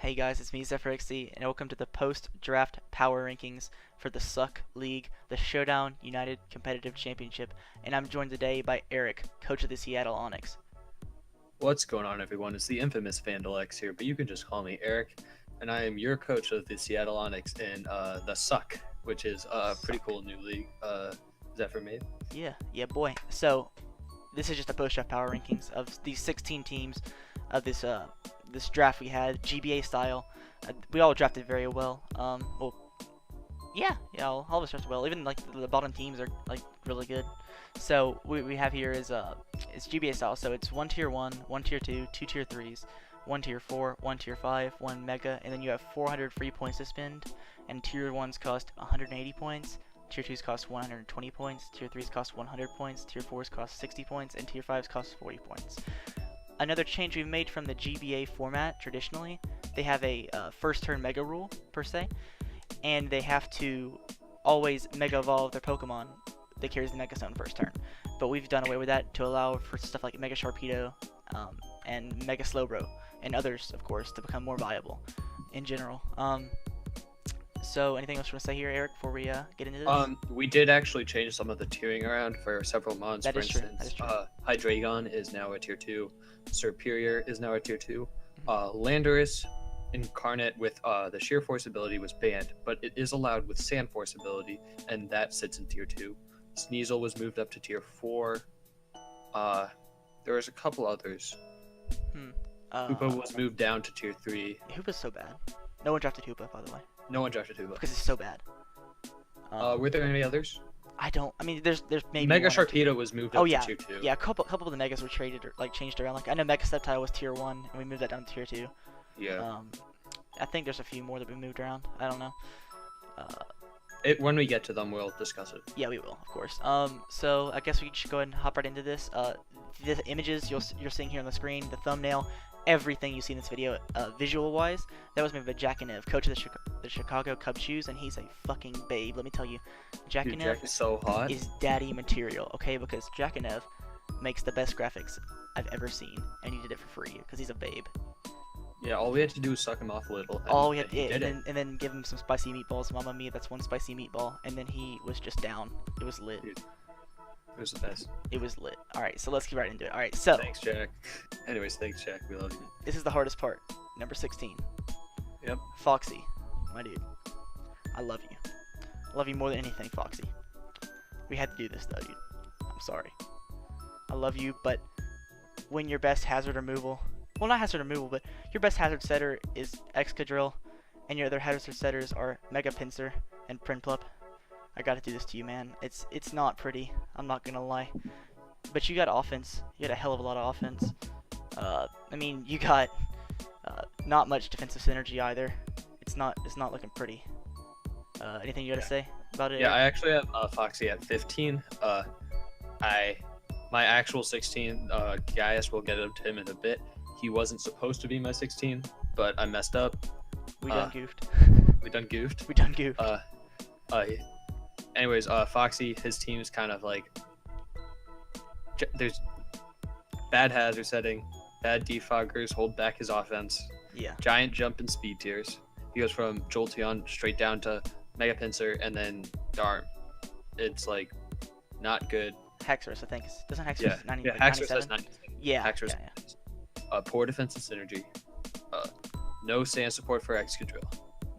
Hey guys, it's me, ZephyrXC, and welcome to the post-draft power rankings for the SUCC League, the Showdown United Competitive Championship, and I'm joined today by Eric, coach of the Seattle Onyx. What's going on, everyone? It's the infamous Vandal X here, but you can just call me Eric, and I am your coach of the Seattle Onyx in the SUCC, which is a pretty cool new league Zephyr made. Yeah, boy. So, this is just a post-draft power rankings of these 16 teams of this draft we had, GBA style. We all drafted very well. All of us drafted well. Even like the bottom teams are like really good. So we have here is it's GBA style. So it's 1 tier 1, 1 tier 2, 2 tier 3s, 1 tier 4, 1 tier 5, 1 mega, and then you have 400 free points to spend. And tier 1s cost 180 points. Tier 2s cost 120 points, Tier 3s cost 100 points, Tier 4s cost 60 points, and Tier 5s cost 40 points. Another change we've made from the GBA format, traditionally, they have a first turn mega rule, per se, and they have to always mega evolve their Pokemon that carries the Mega Stone first turn. But we've done away with that to allow for stuff like Mega Sharpedo and Mega Slowbro, and others, of course, to become more viable in general. So, anything else you want to say here, Eric, before we get into this? We did actually change some of the tiering around for several mons. That for is true. instance, That is true. Hydreigon is now a tier 2. Serperior is now a tier 2. Landorus Incarnate with the Sheer Force ability was banned, but it is allowed with Sand Force ability, and that sits in tier 2. Sneasel was moved up to tier 4. There was a couple others. Hoopa was moved down to tier 3. Hoopa's so bad. No one drafted Hoopa, by the way, No one drafted Hoopa. because it's so bad. Were there any others? I mean, there's maybe Mega one or two. Sharpedo was moved up yeah, to tier 2. Yeah, a couple of the megas were traded or like changed around. Like I know Mega Sceptile was tier 1, and we moved that down to tier 2. Yeah. I think there's a few more that we moved around. I don't know. When we get to them, we'll discuss it. Yeah, we will, of course. So I guess we should go ahead and hop right into this. The images you're seeing here on the screen, the thumbnail, everything you see in this video, visual-wise, that was made by Jackinev, coach of the Chicago Cubs shoes, and he's a fucking babe. Let me tell you, Dude, Jack is so hot. is daddy material, okay? Because Jackinev makes the best graphics I've ever seen, and he did it for free because he's a babe. Yeah, all we had to do was suck him off a little. All we had to, and then give him some spicy meatballs. Mamma mia, that's one spicy meatball, and then he was just down. It was lit. Dude, it was the best. It was lit. All right, so let's get right into it. All right, so Thanks, Jack. Anyways, thanks, Jack. We love you. this is the hardest part. Number 16. Yep. Foxy, my dude. I love you. I love you more than anything, Foxy. We had to do this, though, dude. I'm sorry. I love you, but when your best hazard removal, well, not hazard removal, but your best hazard setter is Excadrill, and your other hazard setters are Mega Pinsir and Prinplup, I gotta do this to you, man. It's not pretty. I'm not gonna lie. But you got offense. You got a hell of a lot of offense. I mean, you got not much defensive synergy either. It's not looking pretty. Anything you gotta say about it? Yeah, Eric? I actually have Foxy at 15. My actual 16, Gaius, will get up to him in a bit. He wasn't supposed to be my 16, but I messed up. We done goofed. We done goofed. We done goofed. Anyways, Foxy, his team is kind of like there's bad hazard setting, bad defoggers hold back his offense, Yeah. giant jump in speed tiers. He goes from Jolteon straight down to Mega Pinsir and then Darm. It's like not good. Hexorus, I think. Doesn't Hexorus Yeah, 90, yeah. like Haxorus 97? has 97. Yeah. Haxorus Yeah. Poor defense and synergy. No sand support for Excadrill.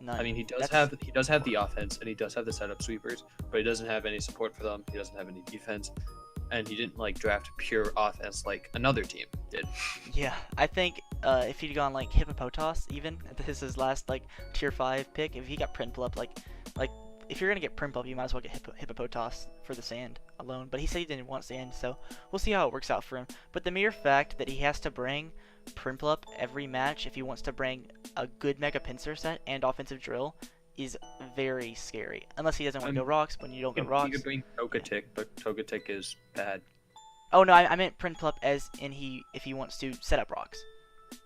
None. I mean, he does That's- have the offense and he does have the setup sweepers, but he doesn't have any support for them. He doesn't have any defense, and he didn't like draft pure offense like another team did. Yeah, I think if he'd gone like Hippopotas, even this is his last like tier 5 pick, if he got Prinplup, like if you're gonna get Prinplup, you might as well get Hippopotas for the sand alone. But he said he didn't want sand, so we'll see how it works out for him. But the mere fact that he has to bring Prinplup every match if he wants to bring a good Mega Pinsir set and offensive drill is very scary. Unless he doesn't want to go rocks. When you don't go He rocks. could bring Togetic, but Togetic is bad. Oh no, I meant Prinplup as in if he wants to set up rocks.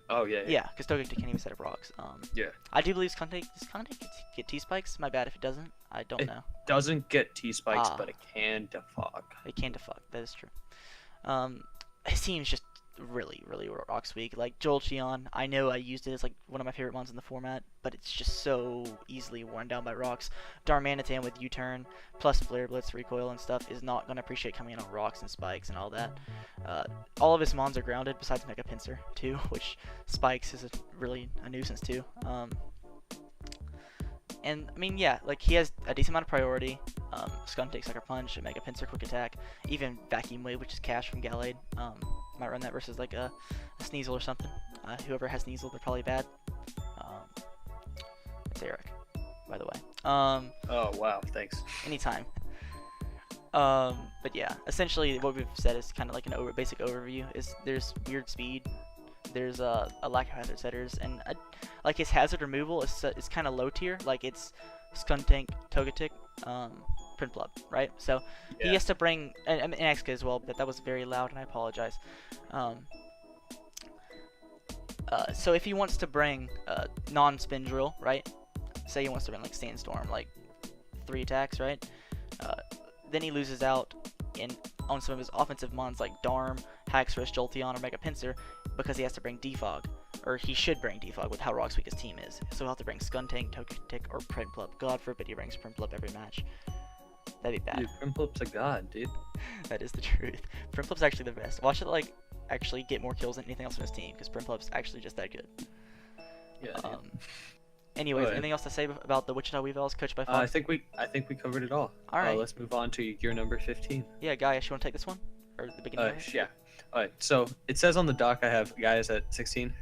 Oh yeah. Yeah, because Togetic can't even set up rocks. Yeah. I do believe does Contact get T-Spikes? My bad if it doesn't. I don't know. Doesn't get T-spikes, Ah. but it can defog. It can defog. That is true. It seems just really, really rocks weak. Like Jolteon, I know I used it as like one of my favorite mons in the format, but it's just so easily worn down by rocks. Darmanitan with U-turn plus Flare Blitz, recoil, and stuff is not gonna appreciate coming in on rocks and spikes and all that. All of his mons are grounded besides Mega Pinsir too, which spikes is really a nuisance too. And I mean, yeah, like he has a decent amount of priority. Skuntank, Sucker Punch, Mega Pinsir, Quick Attack, even Vacuum Wave, which is Cash from Gallade. Might run that versus like a Sneasel or something. Whoever has Sneasel, they're probably bad. It's Eric, by the way. Oh wow, thanks. Anytime. But yeah, essentially what we've said is kind of like an basic overview. Is there's weird speed, there's a lack of hazard setters, and like his hazard removal is kind of low tier. Like it's Skuntank, Togetic, Prinplup, right? So he has to bring and Exca as well. But that was very loud, and I apologize. So if he wants to bring non-spin drill, right? Say he wants to bring like Sandstorm, like 3 attacks, right? Then he loses out on some of his offensive mons like Darm, Haxorus, Jolteon, or Mega Pinsir because he has to bring Defog, or he should bring Defog with how Rock's weak his team is. So he'll have to bring Skuntank, Togetic, or Prinplup. God forbid he brings Prinplup every match. That'd be bad. Dude, Prinplup's a god, dude. That is the truth. Prinplup's actually the best. Watch it like actually get more kills than anything else on his team because Prinplup's actually just that good. Yeah. Anyways, anything else to say about the Wichita Weavils coached by Fox? I think we covered it all. All right. Let's move on to your number 15. Yeah, Gaius, you want to take this one? Or the beginning of it? Yeah. Alright, so it says on the doc I have Gaius at 16.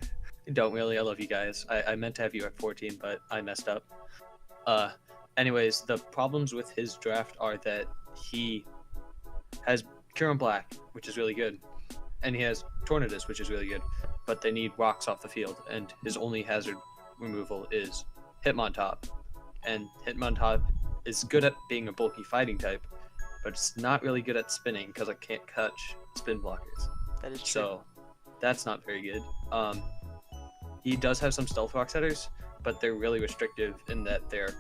I don't really. I love you guys. I meant to have you at 14, but I messed up. Anyways, the problems with his draft are that he has Kyurem Black, which is really good, and he has Tornadus, which is really good, but they need rocks off the field, and his only hazard removal is Hitmontop, and Hitmontop is good at being a bulky fighting type, but it's not really good at spinning because it can't catch spin blockers. That is true. So that's not very good. He does have some stealth rock setters, but they're really restrictive in that they're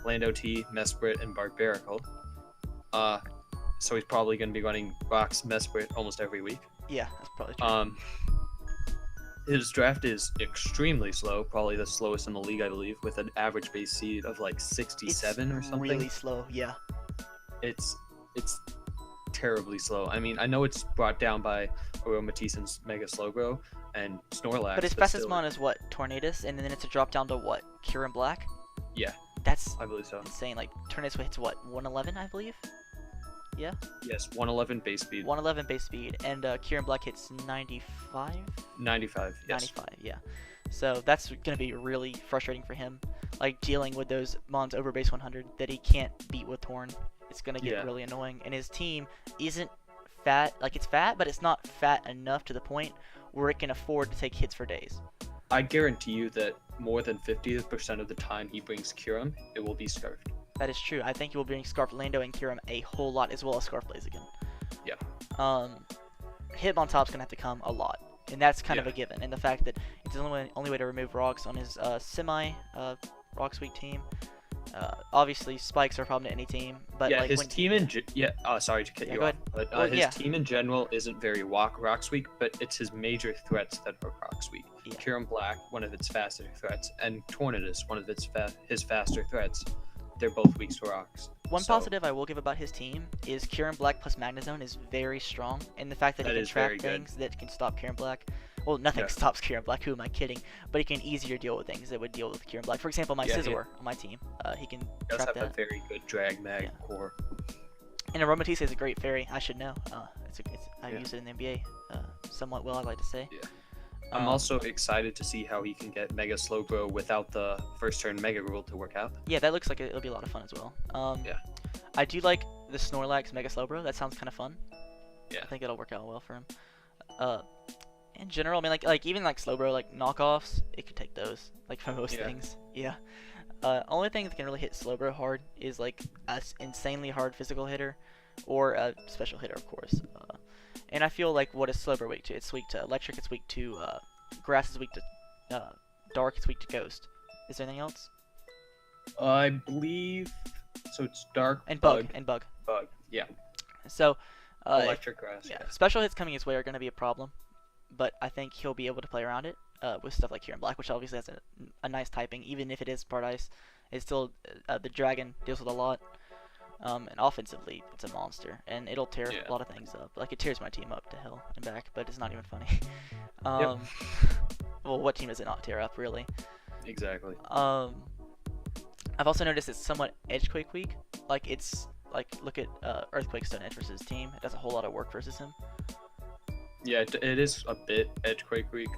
Lando T, Mesprit, and Barbarical. So he's probably going to be running rocks, Mesprit almost every week. Yeah, that's probably true. His draft is extremely slow, probably the slowest in the league, I believe, with an average base seed of like 67 or something. Really slow, yeah. It's terribly slow. I mean, I know it's brought down by Aromatison's Mega Slowbro and Snorlax. But his fastest mon is what? Tornadus, and then it's a drop down to what? Kyurem Black? Yeah. That's I believe so. Insane. Like, Tornadus hits what? 111, I believe? Yeah? Yes, 111 base speed. 111 base speed, and Kyurem Black hits 95? 95, yes. 95, yeah. So that's going to be really frustrating for him. Like, dealing with those mons over base 100 that he can't beat with Torn. It's going to get really annoying. And his team isn't fat. Like, it's fat, but it's not fat enough to the point where it can afford to take hits for days. I guarantee you that more than 50% of the time he brings Kyurem, it will be Scarfed. That is true. I think he will bring Scarf Lando and Kyurem a whole lot, as well as Scarf Blaziken. Yeah. Hitmontop's going to have to come a lot. And that's kind of a given. And the fact that it's the only way to remove rocks on his semi-rocks weak team. Obviously, spikes are a problem to any team. But yeah, like his team in sorry to cut you off. But his team in general isn't very rocks weak, but it's his major threats that are rocks weak. Yeah. Kyurem Black, one of its faster threats, and Tornadus, one of his faster threats. They're both weak to rocks. One positive I will give about his team is Kyurem Black plus Magnezone is very strong, and the fact that he can trap things that can stop Kyurem Black. Well, nothing stops Kyurem Black. Who am I kidding? But he can easier deal with things that would deal with Kyurem Black. For example, my Scizor on my team, he can trap that. Have a very good drag mag core. And Aromatisse is a great fairy. I should know. I use it in the NBA somewhat well, I'd like to say. Yeah. I'm also excited to see how he can get Mega Slowbro without the first turn Mega rule to work out. Yeah, that looks like it'll be a lot of fun as well. I do like the Snorlax Mega Slowbro. That sounds kind of fun. Yeah. I think it'll work out well for him. In general, I mean, like even like Slowbro, like knockoffs, it could take those, like for most things. Yeah. Only thing that can really hit Slowbro hard is like a insanely hard physical hitter, or a special hitter, of course. And I feel like what is Slowbro weak to? It's weak to electric. It's weak to grass. Is weak to dark. It's weak to ghost. Is there anything else? I believe so. It's dark and bug. Bug. Yeah. So electric grass. Yeah. Special hits coming his way are going to be a problem. but I think he'll be able to play around it with stuff like Here in Black, which obviously has a nice typing, even if it is part ice. It's still the dragon deals with a lot. And offensively, it's a monster, and it'll tear a lot of things up. Like, it tears my team up to hell and back, but it's not even funny. Well, what team does it not tear up, really? Exactly. I've also noticed it's somewhat Edgequake weak. Like, it's, like, look at Earthquake Stone Edge versus his team. It does a whole lot of work versus him. Yeah, it is a bit Edgequake weak.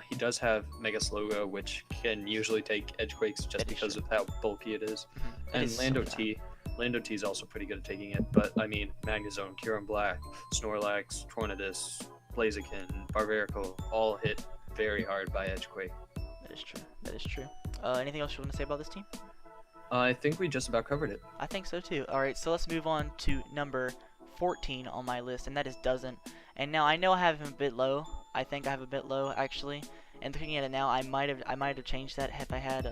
He does have Mega Slowgo, which can usually take Edgequakes just because of how bulky it is. And Lando T. Lando T is also pretty good at taking it, but I mean, Magnezone, Kieran Black, Snorlax, Tornadus, Blaziken, Barbarical all hit very hard by Edgequake. That is true. That is true. Anything else you want to say about this team? I think we just about covered it. I think so too. Alright, so let's move on to number 14 on my list, and that is Doesn't. And now I know I have him a bit low. I think I have a bit low, actually. And looking at it now, I might have changed that if I had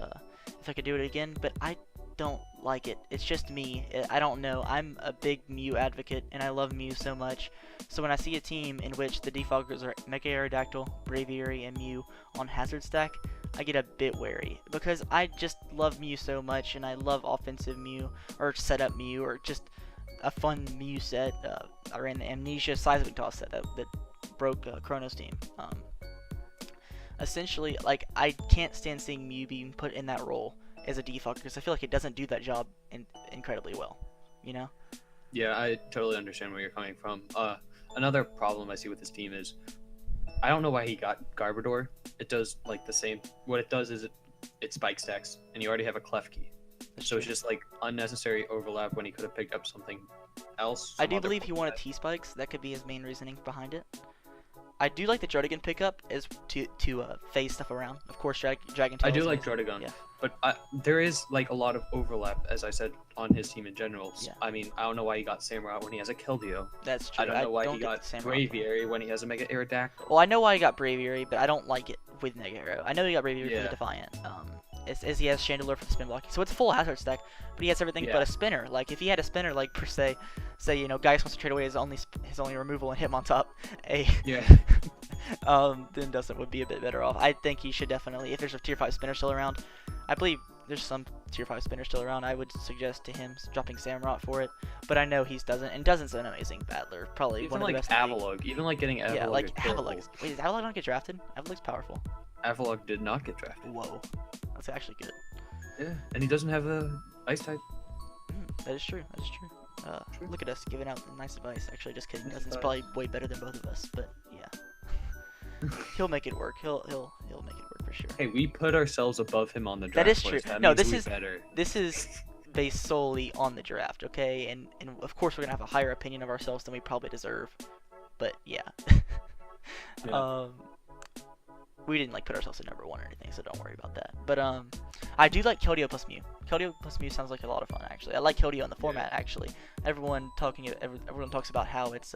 if I could do it again, but I don't like it. It's just me. I don't know. I'm a big Mew advocate, and I love Mew so much. So when I see a team in which the defaulters are Mega Aerodactyl, Braviary, and Mew on Hazard Stack, I get a bit wary because I just love Mew so much, and I love offensive Mew or setup Mew or just a fun Mew set. I ran the Amnesia Seismic Toss set that broke Chrono's team. Essentially, like, I can't stand seeing Mew being put in that role as a default because I feel like it doesn't do that job incredibly well, you know? Yeah, I totally understand where you're coming from. Another problem I see with this team is I don't know why he got Garbodor. It does like the same. What it does is it spike stacks, and you already have a Klefki. So it's just like unnecessary overlap when he could have picked up something else. I do believe he wanted T-Spikes. That could be his main reasoning behind it. I do like the Jardigan pickup is to phase stuff around. Of course, Dragon Tail. I do like Jardigan, yeah. But there is like a lot of overlap, as I said, on his team in general. Yeah. I mean, I don't know why he got Samurott when he has a Keldeo. That's true. I don't know why he got Braviary when he has a Mega Aerodactyl. Well, I know why he got Braviary, but I don't like it with Mega Aero. I know he got Braviary for the Defiant. As he has Chandelure for the spin blocking, so it's full hazard stack, but he has everything but a spinner. Like, if he had a spinner, like per se, say, you know, Gaius wants to trade away his only removal and hit him on top, then Doesn't would be a bit better off. I think he should definitely, if there's a tier 5 spinner still around, I believe there's some tier 5 spinner still around, I would suggest to him dropping Samurott for it, but I know he's Doesn't, and Doesn't an amazing battler, probably even one of the best. Avalugg, even like getting Avalugg. Yeah, like Avalugg. Wait, does Avalugg not get drafted? Avalugg's powerful. Avalugg did not get drafted. Whoa, that's actually good. Yeah, and he doesn't have a ice type. That is true. That is true. Look at us giving out nice advice. Actually, just kidding. Doesn't's probably way better than both of us, but yeah, he'll make it work. He'll make it work for sure. Hey, we put ourselves above him on the draft. That is true. List. That no, means this is based solely on the draft, okay? And of course we're gonna have a higher opinion of ourselves than we probably deserve. But yeah. We didn't like put ourselves at number 1 or anything, so don't worry about that. But I do like Keldeo plus Mew. Keldeo plus Mew sounds like a lot of fun, actually. I like Keldeo in the format, actually. Everyone talks about how it's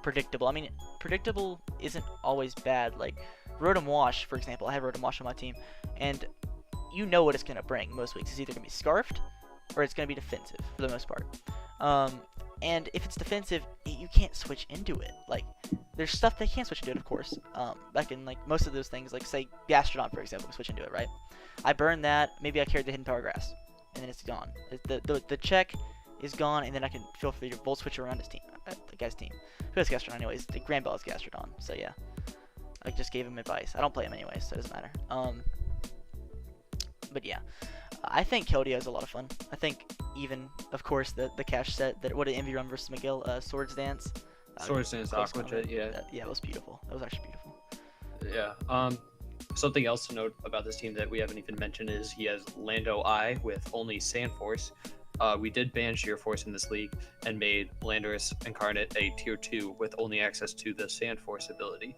predictable. I mean, predictable isn't always bad. Like Rotom Wash, for example. I have Rotom Wash on my team, and you know what it's gonna bring most weeks. It's either gonna be Scarfed or it's gonna be defensive for the most part. And if it's defensive, you can't switch into it. Like, there's stuff they can't switch into it, of course. Like in like most of those things, like say Gastrodon, for example, switch into it, right? I burn that. Maybe I carried the Hidden Power Grass, and then it's gone. The check is gone, and then I can feel free to Volt Switch around his team, the guy's team. Who has Gastrodon anyways? The Grand Bell is Gastrodon, so yeah. I just gave him advice. I don't play him anyways, so it doesn't matter. But yeah. I think Keldeo is a lot of fun. I think even, of course, the cash set, what did Envy Run versus Miguel, Swords Dance? Swords Dance, Aqua Jet, yeah. Yeah, it was beautiful. That was actually beautiful. Yeah. Something else to note about this team that we haven't even mentioned is he has Lando I with only Sand Force. We did ban Sheer Force in this league and made Landorus Incarnate a tier 2 with only access to the Sand Force ability.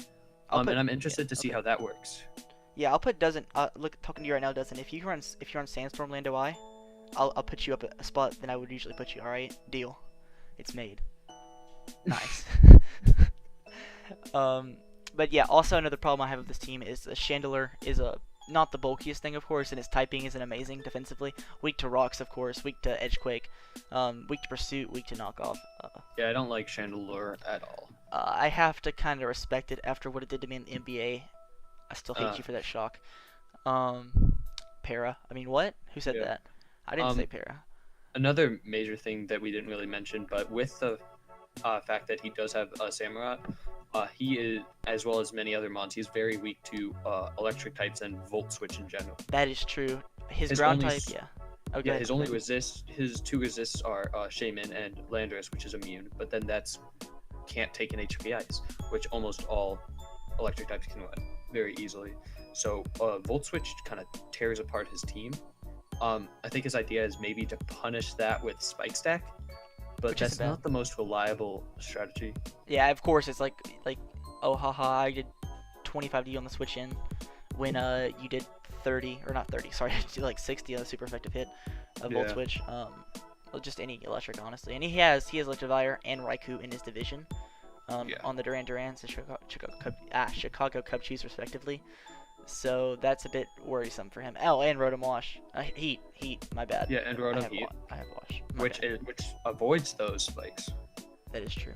And I'm interested to see how that works. Yeah, I'll put Doesn't. Look, talking to you right now, Doesn't. If you're on Sandstorm Lando I, I'll put you up a spot than I would usually put you. All right, deal. It's made. Nice. But yeah, also another problem I have with this team is the Chandelure is not the bulkiest thing, of course, and its typing isn't amazing defensively. Weak to rocks, of course. Weak to Edgequake. Weak to Pursuit. Weak to Knockoff. Yeah, I don't like Chandelure at all. I have to kind of respect it after what it did to me in the NBA. I still hate you for that shock. Para. I mean, what? Who said Yeah. that? I didn't say para. Another major thing that we didn't really mention, but with the fact that he does have Samurott, he is, as well as many other mons, he's very weak to electric types and volt switch in general. That is true. His His ground only type, s- yeah. Okay. Yeah, his only his two resists are Shaman and Landorus, which is immune, but then that's can't take an HP ice, which almost all electric types can run very easily. So Volt Switch kind of tears apart his team. I think his idea is maybe to punish that with Spike Stack, but Which that's isn't bad. not the most reliable strategy. Yeah, of course it's like oh haha, I did 25D on the switch in when you did 30 or not 30, sorry, like 60 on a super effective hit of Volt Yeah. Switch. Well, just any electric honestly, and he has Electivire and Raikou in his division. Yeah. On the Duran Durans and Chicago Cub Cheese respectively. So that's a bit worrisome for him. Oh, and Rotom Wash. Heat, my bad. Yeah, and I Rotom have Heat, I have Wash. My which bad. which avoids those spikes. That is true.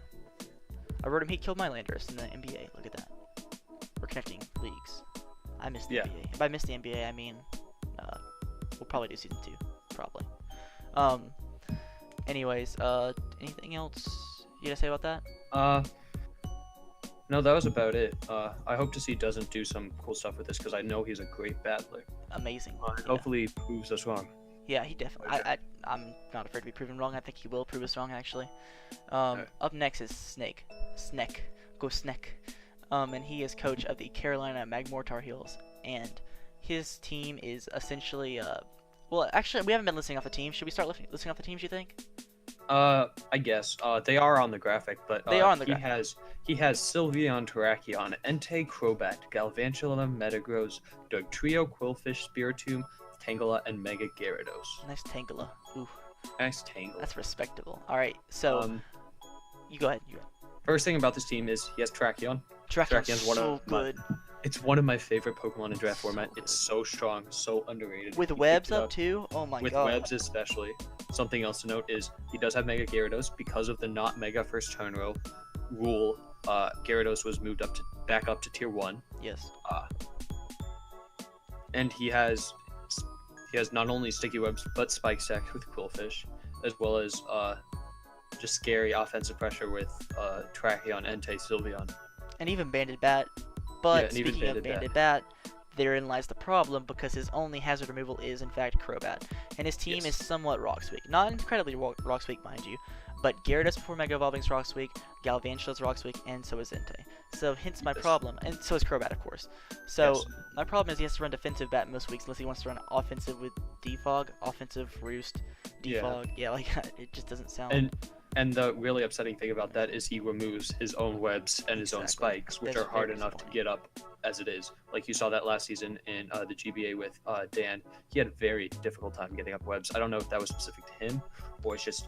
Rotom Heat killed my Landorus in the NBA. Look at that. We're connecting leagues. I missed the Yeah. NBA. If I missed the NBA, I mean, we'll probably do season 2, probably. Anyways, anything else you gotta say about that? No, that was about it. I hope to see doesn't do some cool stuff with this because I know he's a great battler. Amazing. Yeah. Hopefully he proves us wrong. Yeah, he definitely. Okay. I'm not afraid to be proven wrong. I think he will prove us wrong, actually. Up next is Snake. Go Snake. And he is coach of the Carolina Magmore Tar Heels. And his team is essentially, well, actually, we haven't been listing off the teams. Should we start listing off the teams, you think? I guess. They are on the graphic, but They are on the he graphic. he has Sylveon, Terrakion, Entei, Crobat, Galvantula, Metagross, Dugtrio, Quillfish, Spiritomb, Tangela, and Mega Gyarados. Nice Tangela. Ooh, Nice Tangle. that's respectable. All right, so you go ahead. First thing about this team is he has Terrakion. Terrakion's one so of my- good. It's one of my favorite Pokemon in draft So format. It's so strong, so underrated. With He picked webs it up too. Oh my with god. webs especially. Something else to note is he does have Mega Gyarados because of the not Mega first turn row rule. Gyarados was moved back up to tier 1, Yes. and he has not only sticky webs but Spike Stack with Quillfish, as well as just scary offensive pressure with Terrakion, Entei, Sylveon. And even Banded Bat. But Yeah, and even speaking of Banded Banded Bat, therein lies the problem because his only hazard removal is in fact Crobat. And his team Yes. is somewhat Rock's weak. Not incredibly Rock's weak, mind you. But Gyarados before Mega Evolving is Rock's weak, Galvantula's Rock's weak, and so is Entei. So hence my Yes. problem. And so is Crobat, of course. So Yes. my problem is he has to run defensive Bat most weeks unless he wants to run offensive with Defog, offensive Roost, Yeah. Defog. Yeah, like it just doesn't sound... And the really upsetting thing about that is he removes his own webs and his own Exactly. spikes, which That's are hard very enough to disappointing. get up as it is. Like you saw that last season in the GBA with Dan. He had a very difficult time getting up webs. I don't know if that was specific to him or it's just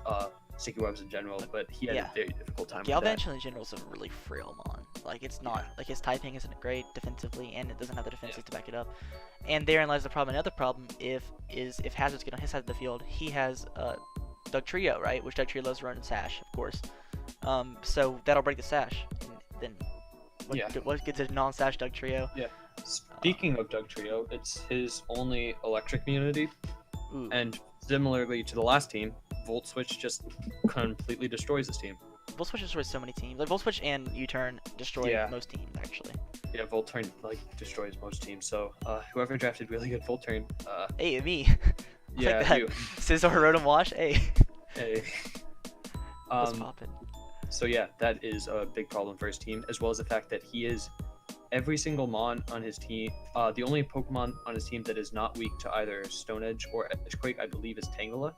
sticky webs in general, but he had Yeah. a very difficult time with that. Galvantula in general is a really frail mon. Like it's not like his typing isn't great defensively, and it doesn't have the defenses to back it up. And therein lies the problem. Another problem if Hazard's get on his side of the field, he has Dugtrio, right? Which Dugtrio loves to run in Sash, of course. So that'll break the Sash, and then what gets a non-Sash Dugtrio? Speaking of Dugtrio, it's his only electric immunity, Ooh. and similarly to the last team, Volt Switch just completely destroys this team. Volt Switch destroys so many teams. Like Volt Switch and U-turn destroy Yeah. most teams actually. Yeah, Volturn destroys most teams. So whoever drafted really good Volturn, Hey, me. yeah, like that. you. Scizor Rotom Wash. Hey. Hey. What's poppin'? So yeah, that is a big problem for his team, as well as the fact that he is every single mon on his team. The only Pokemon on his team that is not weak to either Stone Edge or Edgequake, I believe, is Tangela.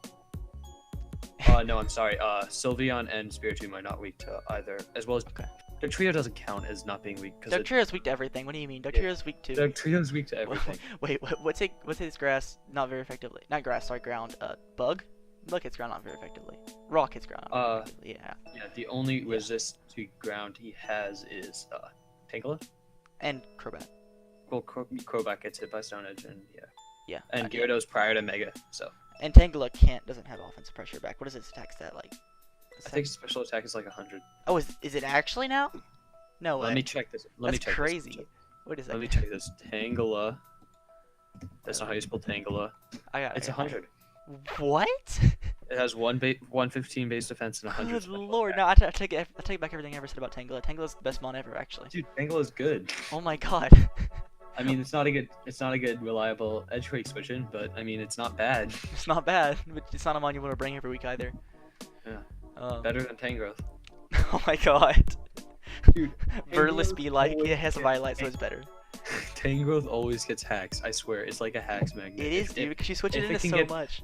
No, I'm sorry. Sylveon and Spiritomb are not weak to either, as well as Okay. Dugtrio doesn't count as not being weak because Dugtrio's weak to everything. What do you mean? Dugtrio's weak to... Dugtrio's weak to everything. Wait, what's his grass not very effectively? Not grass, sorry, ground. Bug? Bug hits ground not very effectively. Rock hits ground not very effectively, yeah. Yeah, the only resist to ground he has is Tangela. And Crobat. Well, Crobat gets hit by Stone Edge, and yeah. Yeah. And yeah. Gyarados prior to Mega, so. And Tangela doesn't have offensive pressure back. What is its attack stat like? I think special attack is like 100. Oh, is it actually now? No way. Let me check this. That's crazy. This. Wait a second. Let me check this. Tangela. That's not how you spell Tangela. I got it. It's 100. What? It has 115 base defense and 100. Good lord! No, I take back everything I ever said about Tangela. Tangela's the best mon ever, actually. Dude, Tangela is good. Oh my god. I mean, it's not a good reliable edge rate switch-in, but I mean, it's not bad. It's not bad, but it's not a mon you want to bring every week either. Yeah. Better than Tangrowth. Oh my god. Dude, Verless be like it has a Violet, so it's better. Tangrowth always gets hacks. I swear, it's like a hacks magnet. It is, dude, because you switch it into so much.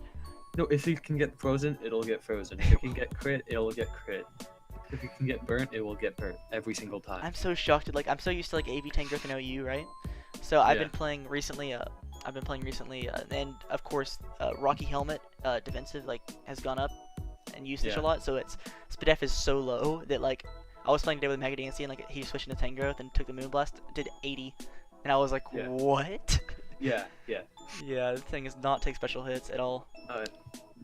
No, if it can get frozen, it'll get frozen. If it can get crit, it'll get crit. If it can get burnt, it will get burnt every single time. I'm so shocked. I'm so used to like AV Tangrowth and OU, right? So I've been playing recently. And of course, Rocky Helmet defensive has gone up and usage a lot. So its SPDF is so low that like I was playing today with Mega DNC and like he switched into Tangrowth and took the Moonblast, did 80, and I was like, what? Yeah. Yeah, this thing does not take special hits at all.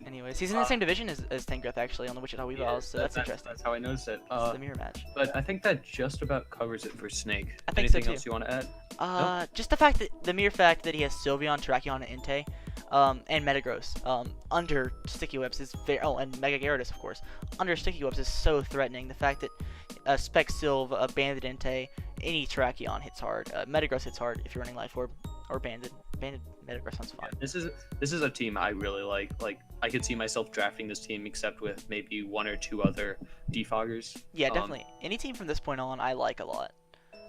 Anyways, he's in the same division as Tangrowth actually on the Wichita Weevilles, so that's interesting. That's how I noticed it. It's the mirror match. But I think that just about covers it for Snake. I think so Anything too. else you want to add? No? Just the mere fact that he has Sylveon, Terrakion, and Entei, and Metagross under Sticky Webs is very. Oh, and Mega Gyarados, of course, under Sticky Webs is so threatening. The fact that Spec Sylve, Banded Entei, any Terrakion hits hard. Metagross hits hard if you're running Life Orb or Banded. Banded Metagross sounds fun. Yeah, this is a team I really like. Like I could see myself drafting this team, except with maybe one or two other defoggers. Yeah, definitely. Any team from this point on, I like a lot.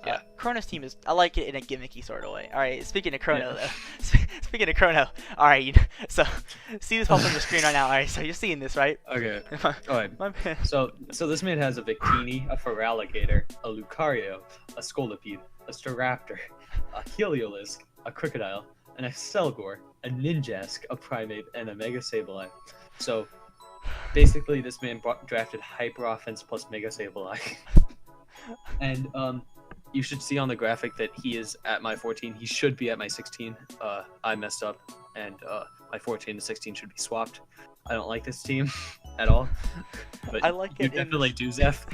Yeah. Chrono's team is, I like it in a gimmicky sort of way. Alright, speaking of Chrono though. Speaking of Chrono, alright, so see this pop on your screen right now. Alright, so you're seeing this, right? Okay. Alright. So this man has a Victini, a Feraligatr, a Lucario, a Scolipede, a Staraptor, a Heliolisk, a Crocodile, an Excelgor, a Ninjask, a Primeape, and a Mega Sableye. So basically this man drafted Hyper Offense plus Mega Sableye. And you should see on the graphic that he is at my 14. He should be at my 16. I messed up, and my 14 to 16 should be swapped. I don't like this team at all. But I like it. You definitely do, Zeph.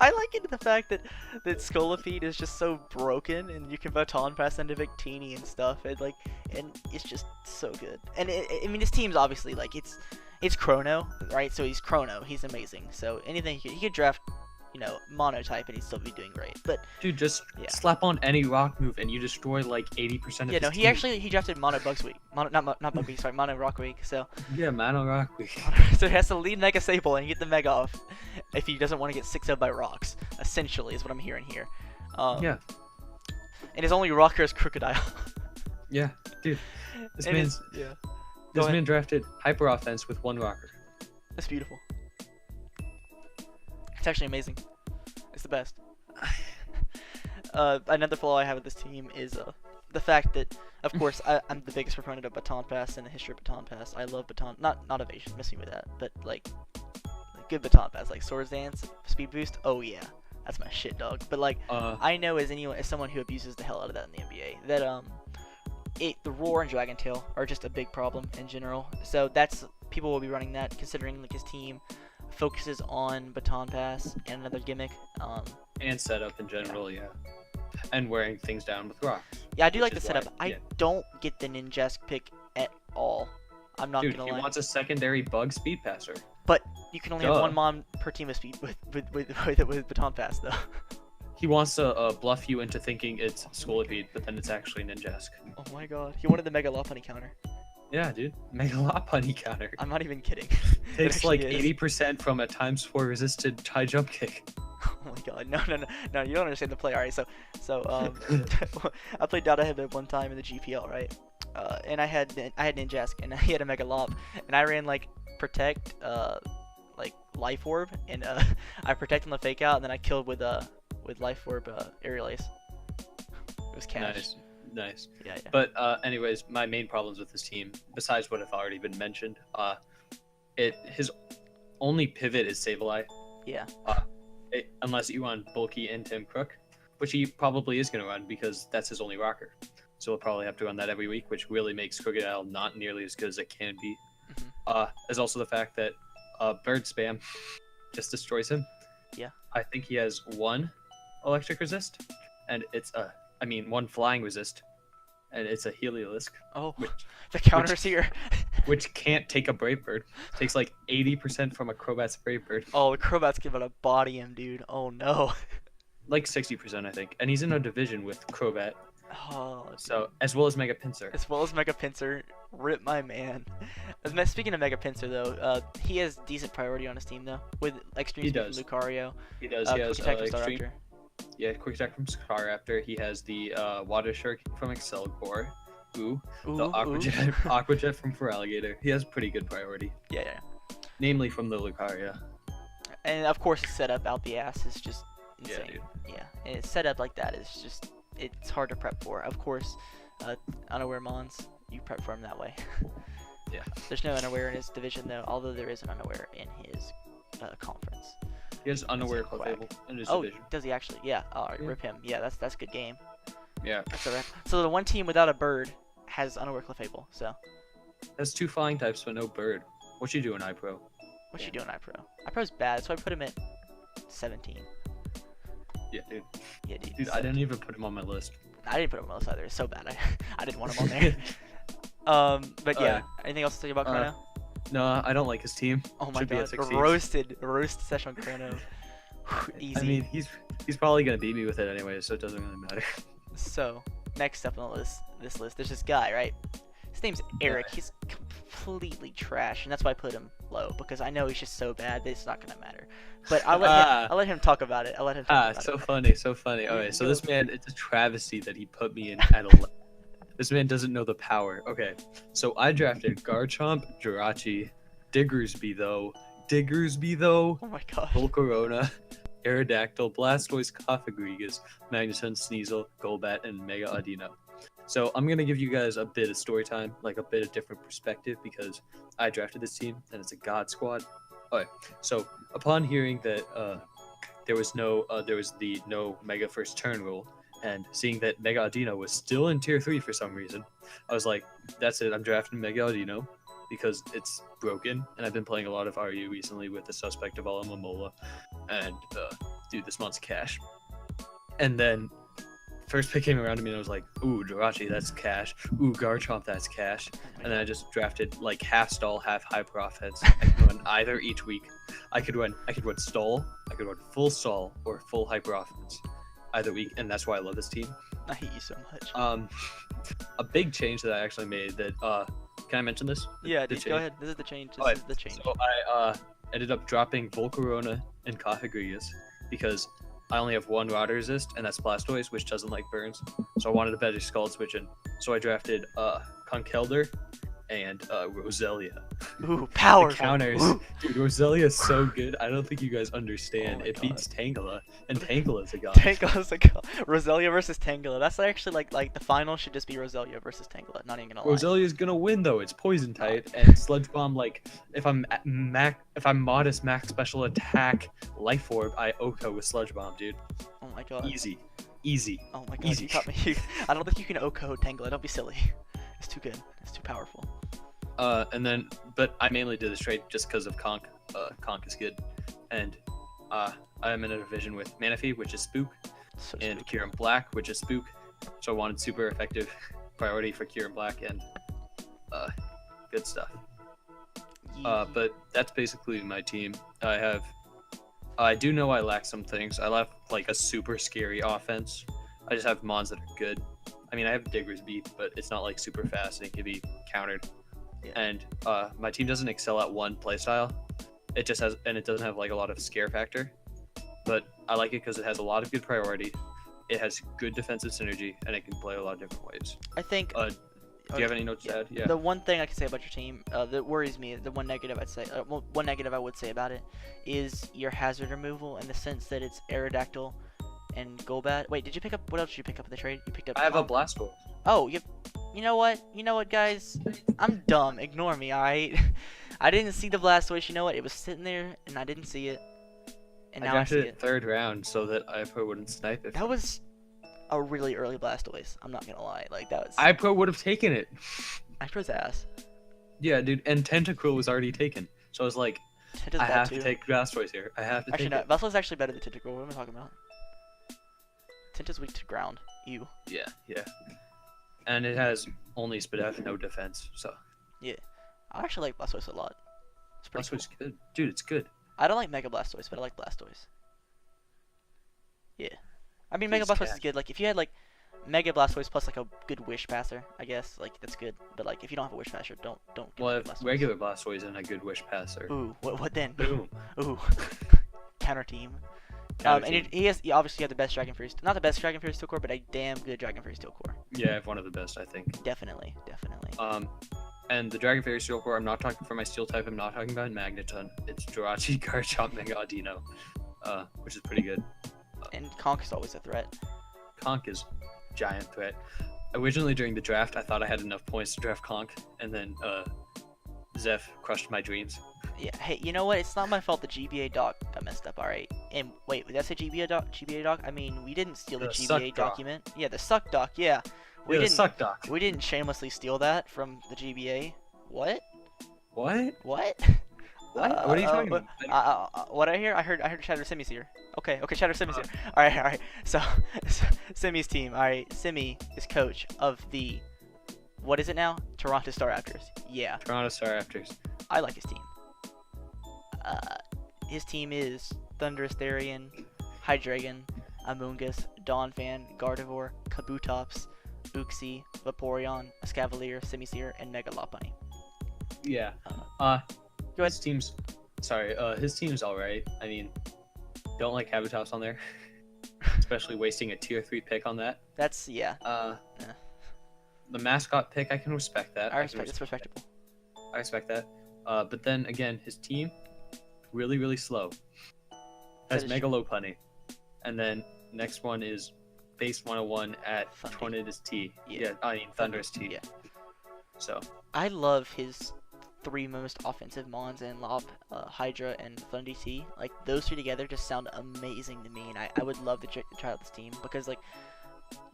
I like it in the fact that Scolipede is just so broken, and you can baton pass into Victini and stuff, and it's just so good. And I mean, his team's obviously like it's Chrono, right? So he's Chrono. He's amazing. So anything he could draft. Monotype and he'd still be doing great. But dude, just slap on any rock move and you destroy like 80% of his team. He drafted Mono Bugs Week. Not Bug Week, sorry, Mono Rock Week. So yeah, Mono Rock Week. So he has to lead Mega Sable and get the Mega off if he doesn't want to get 6-0'd by rocks. Essentially, is what I'm hearing here. Yeah. And his only rocker is Crocodile. Yeah, dude. This man drafted Hyper Offense with one rocker. That's beautiful. It's actually amazing. It's the best. Another flaw I have with this team is the fact that, of course, I'm the biggest proponent of Baton Pass in the history of Baton Pass. I love Baton, not evasion, miss me with that, but like good Baton Pass, like Swords Dance, Speed Boost. Oh yeah, that's my shit, dog. But like, I know as someone who abuses the hell out of that in the NBA, that the Roar and Dragon Tail are just a big problem in general. So people will be running that, considering like his team focuses on Baton Pass and another gimmick. And setup in general, yeah. And wearing things down with rocks. Yeah, I do like the setup. I don't get the Ninjask pick at all. I'm not gonna lie. He wants a secondary bug speed passer. But you can only have one mon per team with speed with Baton Pass though. He wants to bluff you into thinking it's Scolipede, but then it's actually Ninjask. Oh my god, he wanted the Mega Lopunny counter. Yeah, dude. Mega Lopunny counter. I'm not even kidding. Takes like 80% from a ×4 resisted high jump kick. Oh my god, no, you don't understand the play. Alright, so I played Data Head one time in the GPL, right? And I had Ninjask, and he had a Mega Lop, and I ran like Protect, like Life Orb, and I protect on the fake out, and then I killed with Life Orb Aerial Ace. It was cash. Nice. Yeah. But anyways, my main problems with this team, besides what have already been mentioned, his only pivot is Sableye. Yeah. Unless you run Bulky and Tim Crook, which he probably is going to run because that's his only rocker. So he'll probably have to run that every week, which really makes Crocodile not nearly as good as it can be. Mm-hmm. There's also the fact that Bird Spam just destroys him. Yeah. I think he has 1 electric resist, and it's one flying resist, and it's a Heliolisk, Oh, which the counters here. which can't take a Brave Bird. Takes like 80% from a Crobat's Brave Bird. Oh, the Crobat's giving a body him, dude. Oh no. Like 60%, I think. And he's in a division with Crobat. Oh. So, as well as Mega Pinsir. As well as Mega Pinsir, rip my man. Speaking of Mega Pinsir though, he has decent priority on his team though, with extreme He speed does. from Lucario. He does. Quick He has attack from extreme. Staraptor. Yeah, quick attack from Staraptor. He has the Water Shark from Excelgor. Ooh. The Aqua Jet, Aqua Jet from Feraligatr. He has pretty good priority. Yeah. Namely from the Lucario. And of course, his setup out the ass is just insane. Yeah, dude. Yeah, and his setup like that is just, it's hard to prep for. Of course, unaware Mons, you prep for him that way. Yeah. There's no unaware in his division though, although there is an unaware in his conference. He has unaware Quack. Clefable in his Oh, division. does he actually? Yeah. All right, Yeah. rip him. Yeah, that's a good game. Yeah. That's a rip. So the one team without a bird has unaware Clefable. So Has 2 flying types but no bird. What you doing, iPro? what's she doing, iPro? iPro's bad, so I put him at 17. Yeah, dude. Yeah, dude. Dude, I didn't even put him on my list. I didn't put him on the list either. It's so bad. I didn't want him on there. But yeah. Anything else to say about Chrono? No, I don't like his team. Oh my should be god, at 16. roast session on Chrono. Easy. I mean, he's probably gonna beat me with it anyway, so it doesn't really matter. So next up on the list, there's this guy, right? His name's Eric. He's completely trash, and that's why I put him low, because I know he's just so bad that it's not gonna matter. But I'll let him talk about it. I'll let him talk about So it. funny, so funny. Yeah, Okay, so go. this man, it's a travesty that he put me in at 11. This man doesn't know the power. Okay, so I drafted Garchomp, Jirachi, Diggersby though, Oh my god. Volcarona, Aerodactyl, Blastoise, Cofagrigus, Magneton, Sneasel, Golbat, and Mega Audino. So I'm gonna give you guys a bit of story time, like a bit of different perspective, because I drafted this team and it's a God Squad. Alright, so upon hearing that there was the no Mega First Turn rule, and seeing that Mega Audino was still in Tier 3 for some reason, I was like, that's it, I'm drafting Mega Audino, because it's broken, and I've been playing a lot of RU recently with the Suspect of Alomomola, and dude, this month's cash. And then first pick came around to me and I was like, ooh, Jirachi, that's cash. Ooh, Garchomp, that's cash. And then I just drafted like half stall, half high profits. I could run either each week. I could run stall, I could run full stall, or full hyper offense either week, and that's why I love this team. I hate you so much. A big change that I actually made that can I mention this? Yeah, The dude, go change? ahead. This is the change. This Alright, is the change. So I ended up dropping Volcarona and Cofagrigus because I only have 1 Water Resist, and that's Blastoise, which doesn't like burns. So I wanted a better Scald switch in. So I drafted Conkeldurr and Roselia. Ooh, power The counters. Dude, Roselia is so good. I don't think you guys understand. Oh my It God. beats Tangela, and Tangela's a god. Tangela's a god. Roselia versus Tangela. That's actually like the final should just be Roselia versus Tangela. Not even gonna lie. Roselia's gonna win though. It's poison type, and Sludge Bomb. Like if I'm modest max special attack Life Orb, I Oko with Sludge Bomb, dude. Oh my god. Easy. Oh my god. Easy. You caught me. I don't think you can Oko Tangela. Don't be silly. It's too good. It's too powerful. But I mainly did this trade just because of Conk. Conk is good, and I'm in a division with Manaphy, which is Spook, So and spooky. Kyurem Black, which is Spook. So I wanted super effective priority for Kyurem Black and good stuff. But that's basically my team. I do know I lack some things. I lack like a super scary offense. I just have mons that are good. I mean, I have Diggersby, but it's not like super fast and it can be countered. Yeah. And my team doesn't excel at one playstyle. It just has, and it doesn't have like a lot of scare factor. But I like it because it has a lot of good priority. It has good defensive synergy, and it can play a lot of different ways. I think. Do you have any notes to add? Yeah. The one thing I can say about your team that worries me, the one negative I'd say, one negative I would say about it, is your hazard removal in the sense that it's Aerodactyl and Golbat. Wait, did you pick up? What else did you pick up in the trade? You picked up. I have a Blastoise. Oh, you know what? You know what, guys? I'm dumb. Ignore me, alright? I didn't see the Blastoise. You know what? It was sitting there, and I didn't see it. And now I see drafted it. it 3rd round so that iPro wouldn't snipe it. That was a really early Blastoise. I'm not gonna lie. Like, that was iPro would have taken it. iPro's ass. Yeah, dude, and Tentacruel was already taken. So I was like, Tinta's I bad have too. to take Blastoise here. I have to Actually, take no. it. Veslow's actually better than Tentacle. What am I talking about? Tinta's weak to ground. Ew. Yeah, yeah. And it has only Spadef, no defense. So Yeah. I actually like Blastoise a lot. It's pretty Blastoise cool. good, dude. It's good. I don't like Mega Blastoise, but I like Blastoise. Yeah. I mean, Mega He's Blastoise is cash. good. Like, if you had, like, Mega Blastoise plus, like, a good Wish Passer, I guess, like, that's good. But, like, if you don't have a Wish Passer, don't get Well, Mega if Blastoise. regular Blastoise and a good Wish Passer. Ooh, what then? Boom. Ooh. Counter team. Counter And team. he has, you obviously have the best Dragon Fury, not the best Dragon Fury Steel Core, but a damn good Dragon Fury Steel Core. Yeah, I have one of the best, I think. Definitely. And the Dragon Fairy Steel Core, I'm not talking for my Steel type. I'm not talking about Magneton. It's Jirachi, Garchomp, Mega Audino, which is pretty good. And Conk is always a threat. Conk is giant threat. Originally during the draft, I thought I had enough points to draft Conk, and then Zeph crushed my dreams. Yeah, hey, you know what? It's not my fault the GBA doc got messed up, alright? And wait, did I say GBA doc? GBA doc? I mean, we didn't steal the The GBA SUCC doc. document. Yeah, the SUCC doc, yeah. We Yeah, the didn't SUCC doc. we didn't shamelessly steal that from the GBA. What? What? What? What? What are you talking about? What I heard Shadow Simi's here. Okay, Shadow Simi's here. Alright. So Simi's team. Alright, Simi is coach of the what is it now? Toronto Star Raptors. Yeah. Toronto Star Raptors. I like his team. His team is Thundurus Therian, Hydreigon, Amoonguss, Donphan, Gardevoir, Kabutops, Uxie, Vaporeon, Escavalier, Simisear, and Mega Lopunny. Yeah. Go ahead. His team's his team's alright. I mean, don't like Kabutops on there. Especially wasting a tier 3 pick on that. That's yeah. The mascot pick, I can respect that. I respect. It's respectable. I respect that. But then again, his team, really slow. Has That is Mega Lopunny. And then next one is base 101 at Thundy. Tornadus T. Yeah. I mean Thunderous T. Yeah. So I love his three most offensive Mons and Lob, Hydra, and Thundy T. Like, those three together just sound amazing to me, and I would love to try out this team because, like,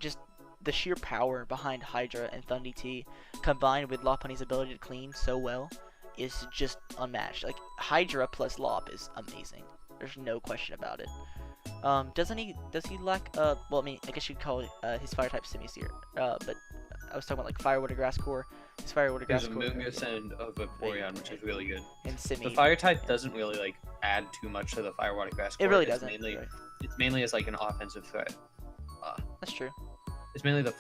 just the sheer power behind Hydra and Thundy T combined with Lopunny's ability to clean so well is just unmatched. Like, Hydra plus Lop is amazing. There's no question about it. Does he lack, well, I mean, I guess you'd call it, his fire type Simisear, but I was talking about, like, Fire, Water, Grass core. His Fire, Water, there's Grass a core. Moongus and a Vaporeon, which is really good. And Simi. The fire type doesn't really like add too much to the fire water grass. It really It's doesn't. Mainly, Right. It's mainly as like an offensive threat. That's true. It's mainly the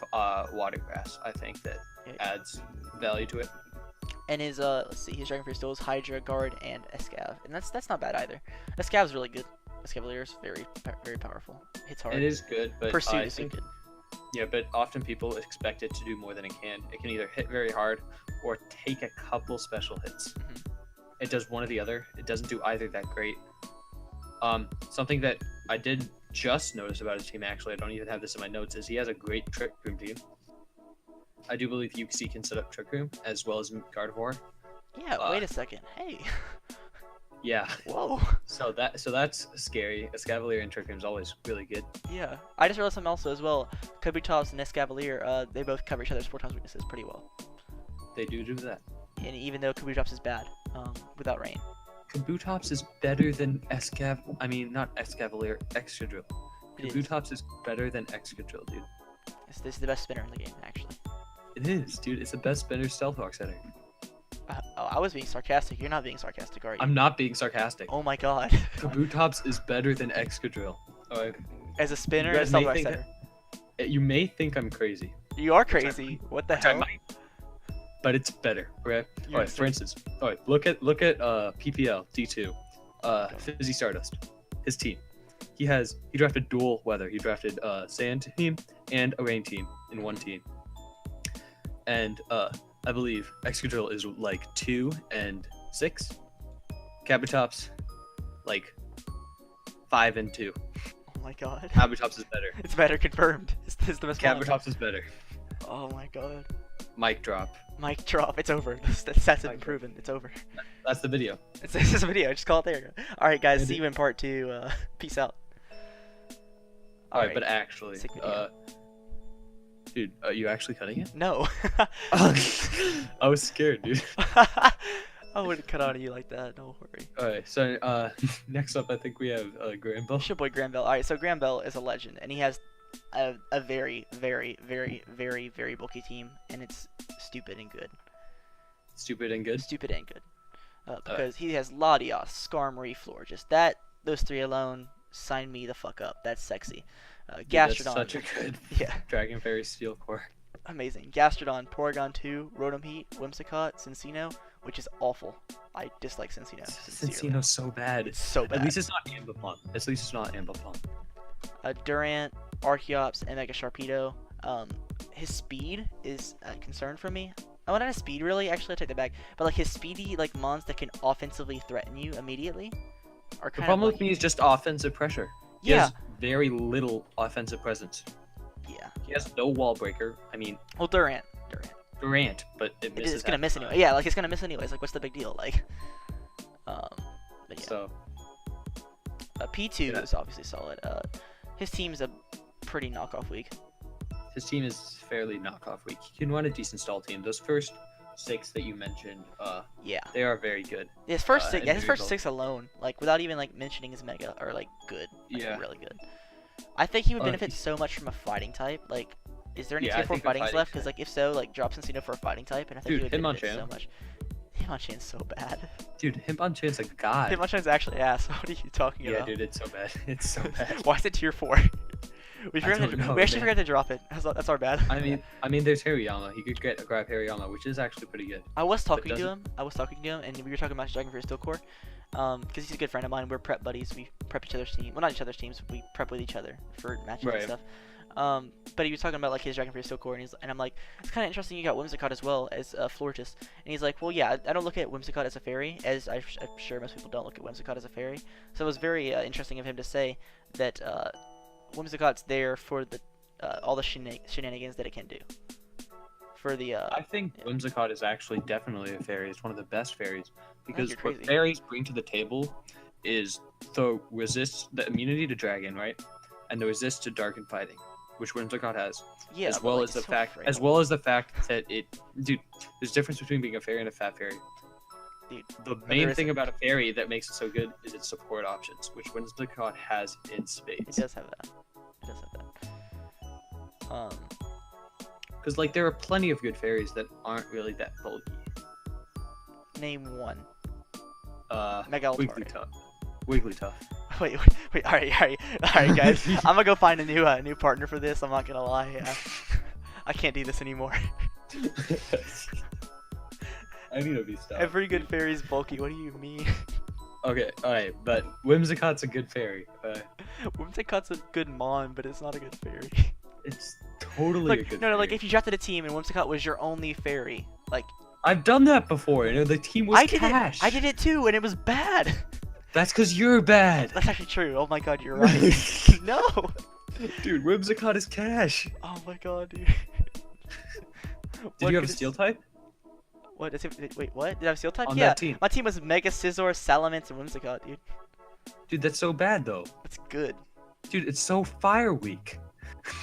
water grass, I think, that Yeah. adds value to it. And his let's see, his Dragon Fury Steel is Hydra, Guard, and Escav, and that's not bad either. Escav's really good. Escavalier is very powerful. Hits hard. It is good, but Pursuit I is think, good. yeah, but often people expect it to do more than it can. It can either hit very hard or take a couple special hits. Mhm. It does one or the other. It doesn't do either that great. Something that I did just notice about his team, actually, I don't even have this in my notes, is he has a great Trick Room team. I do believe UC can set up Trick Room as well as Gardevoir. Yeah. Wait a second. Hey. Yeah. Whoa. So that's scary. Escavalier and Trick Room is always really good. Yeah. I just realized something also as well. Kabutops and Escavalier, they both cover each other's 4 times weaknesses pretty well. They do that. And even though Kabutops is bad, without rain. Kabutops is better than not Escavalier, Excadrill. It is. Kabutops is better than Excadrill, dude. This is the best spinner in the game, actually. It is, dude. It's the best spinner Stealth Rock setter. I was being sarcastic. You're not being sarcastic, are you? I'm not being sarcastic. Oh my god. Kabutops is better than Excadrill. Alright. As a spinner, You or guys Stealth may Rock think setter? You may think I'm crazy, You are crazy. What the which I hell? might, but it's better, right? You're Alright, for insane. instance, look at PPL D2, Fizzy Stardust, his team. He drafted dual weather. He drafted sand team and a rain team in one team. And I believe Excadrill is like 2 and 6. Kabutops like 5 and 2. Oh my god. Kabutops is better. It's better, confirmed. It's the best one. Kabutops is better. Oh my god. Mic drop. Mic drop. It's over. The stats have been proven. It's over. That's the video. It's this a video. Just call it there. Alright guys, Edit. see you in part 2. Peace out. Alright, but actually, Sick video. dude, are you actually cutting it? No. I was scared, dude. I wouldn't cut on you like that. Don't worry. All right. So next up, I think we have Granville. It's your boy Graham Bell. All right, so Graham Bell is a legend, and he has a very, very, very, very, very bulky team, and it's stupid and good. Stupid and good. Stupid and good. Because he has Latios, Skarmory, Florges. Those three alone sign me the fuck up. That's sexy. Dude, Gastrodon. that's such a good Dragon Fairy Steel Core. Amazing. Gastrodon, Porygon 2, Rotom Heat, Whimsicott, Cinccino, which is awful. I dislike Cinccino. Cinccino's so bad. It's so bad. At least it's not Ambipom. At least it's not Ambipom. Durant, Archeops, and Mega Sharpedo. His speed is a concern for me. Oh, not his speed really. Actually, I take that back. But like his speedy like mons that can offensively threaten you immediately are kind of. The problem with me is just offensive pressure. He has very little offensive presence. Yeah. He has no wall breaker. I mean. Well, Durant, but it misses. It's gonna miss anyway. Yeah, like it's gonna miss anyways. Like, what's the big deal? Like. But yeah. So. P2 is obviously solid. His team's a pretty knockoff week. His team is fairly knockoff week. You can run a decent stall team. Those first 6 that you mentioned, they are very good. His first 6, his first 6 alone, like without even like mentioning his mega, are like good. Like, really good. I think he would benefit so much from a fighting type. Like, is there any tier 4 fightings left? Because like if so, like drop Cinccino for a fighting type, and I think he would benefit so much. Hitmonchan's so bad. Dude, Hitmonchan's a god. Hitmonchan's actually ass. What are you talking about? Yeah, dude, it's so bad. It's so bad. Why is it tier 4? We actually forgot to drop it. That's our bad. I mean, there's Hariyama. He could grab Hariyama, which is actually pretty good. I was talking to him, and we were talking about Dragon Fairy Steel Core, because he's a good friend of mine. We're prep buddies. We prep each other's team. Well, not each other's teams. We prep with each other for matches and stuff. But he was talking about like his Dragon Fairy Steel Core, and I'm like, it's kind of interesting you got Whimsicott as well as Florges. And he's like, well, yeah, I don't look at Whimsicott as a fairy, as I'm sure most people don't look at Whimsicott as a fairy. So it was very interesting of him to say that Whimsicott's there for the all the shenanigans that it can do. For the I think Whimsicott is actually definitely a fairy. It's one of the best fairies because what fairies bring to the table is the immunity to dragon, right, and the resist to dark and fighting, which Whimsicott has. Yeah, as well as the fact that dude, there's a difference between being a fairy and a fat fairy. Dude, the main thing about a fairy that makes it so good is its support options, which Whimsicott has in spades. It does have that. Because like there are plenty of good fairies that aren't really that bulky. Name one. Wigglytuff. Wigglytuff. Wait. All right, guys. I'm gonna go find a new partner for this. I'm not gonna lie. I can't do this anymore. I need to be stopped. Every good fairy's bulky. What do you mean? Okay, alright, but Whimsicott's a good fairy. Whimsicott's a good mon, but it's not a good fairy. It's totally a good fairy. No, like if you drafted a team and Whimsicott was your only fairy, like... I've done that before, the team was cash. I did it too, and it was bad. That's because you're bad. That's actually true. Oh my god, you're right. No! Dude, Whimsicott is cash. Oh my god, dude. Did you have a steel type? What? Wait, what? Did I have steel type? On Yeah, that team. My team was Mega Scizor, Salamence, and Whimsicott, dude. Dude, that's so bad, though. That's good. Dude, it's so fire weak.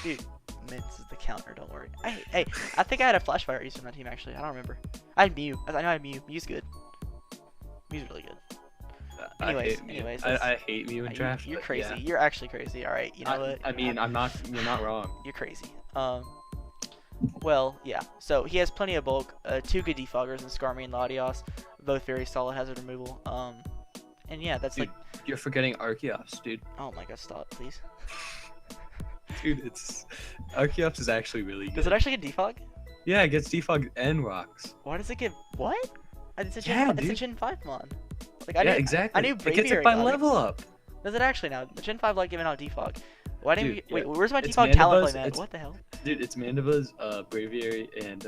Dude, Mince is the counter, don't worry. Hey, I think I had a Flash Fire user on that team, actually. I don't remember. I had Mew. I know I had Mew. Mew's good. Mew's really good. Anyways. I hate Mew in draft. You're crazy. Yeah. You're actually crazy. Alright, you know what? I mean, you're not wrong. You're crazy. Well, yeah. So he has plenty of bulk, 2 good defoggers in Skarmory and Latios, both very solid hazard removal. And yeah, that's dude, like. You're forgetting Archeops, dude. Oh my god, stop, please. Dude, Archeops is actually really good. Does it actually get defog? Yeah, it gets defog and rocks. Why does it get what? It's a Gen 5 mon. Like exactly. I knew it gets it by level up. Does it actually now? The Gen 5 like giving out defog. Why didn't we? Wait, yeah. where's my defog talent play, man? What the hell? Dude, it's Mandibuzz, Braviary, and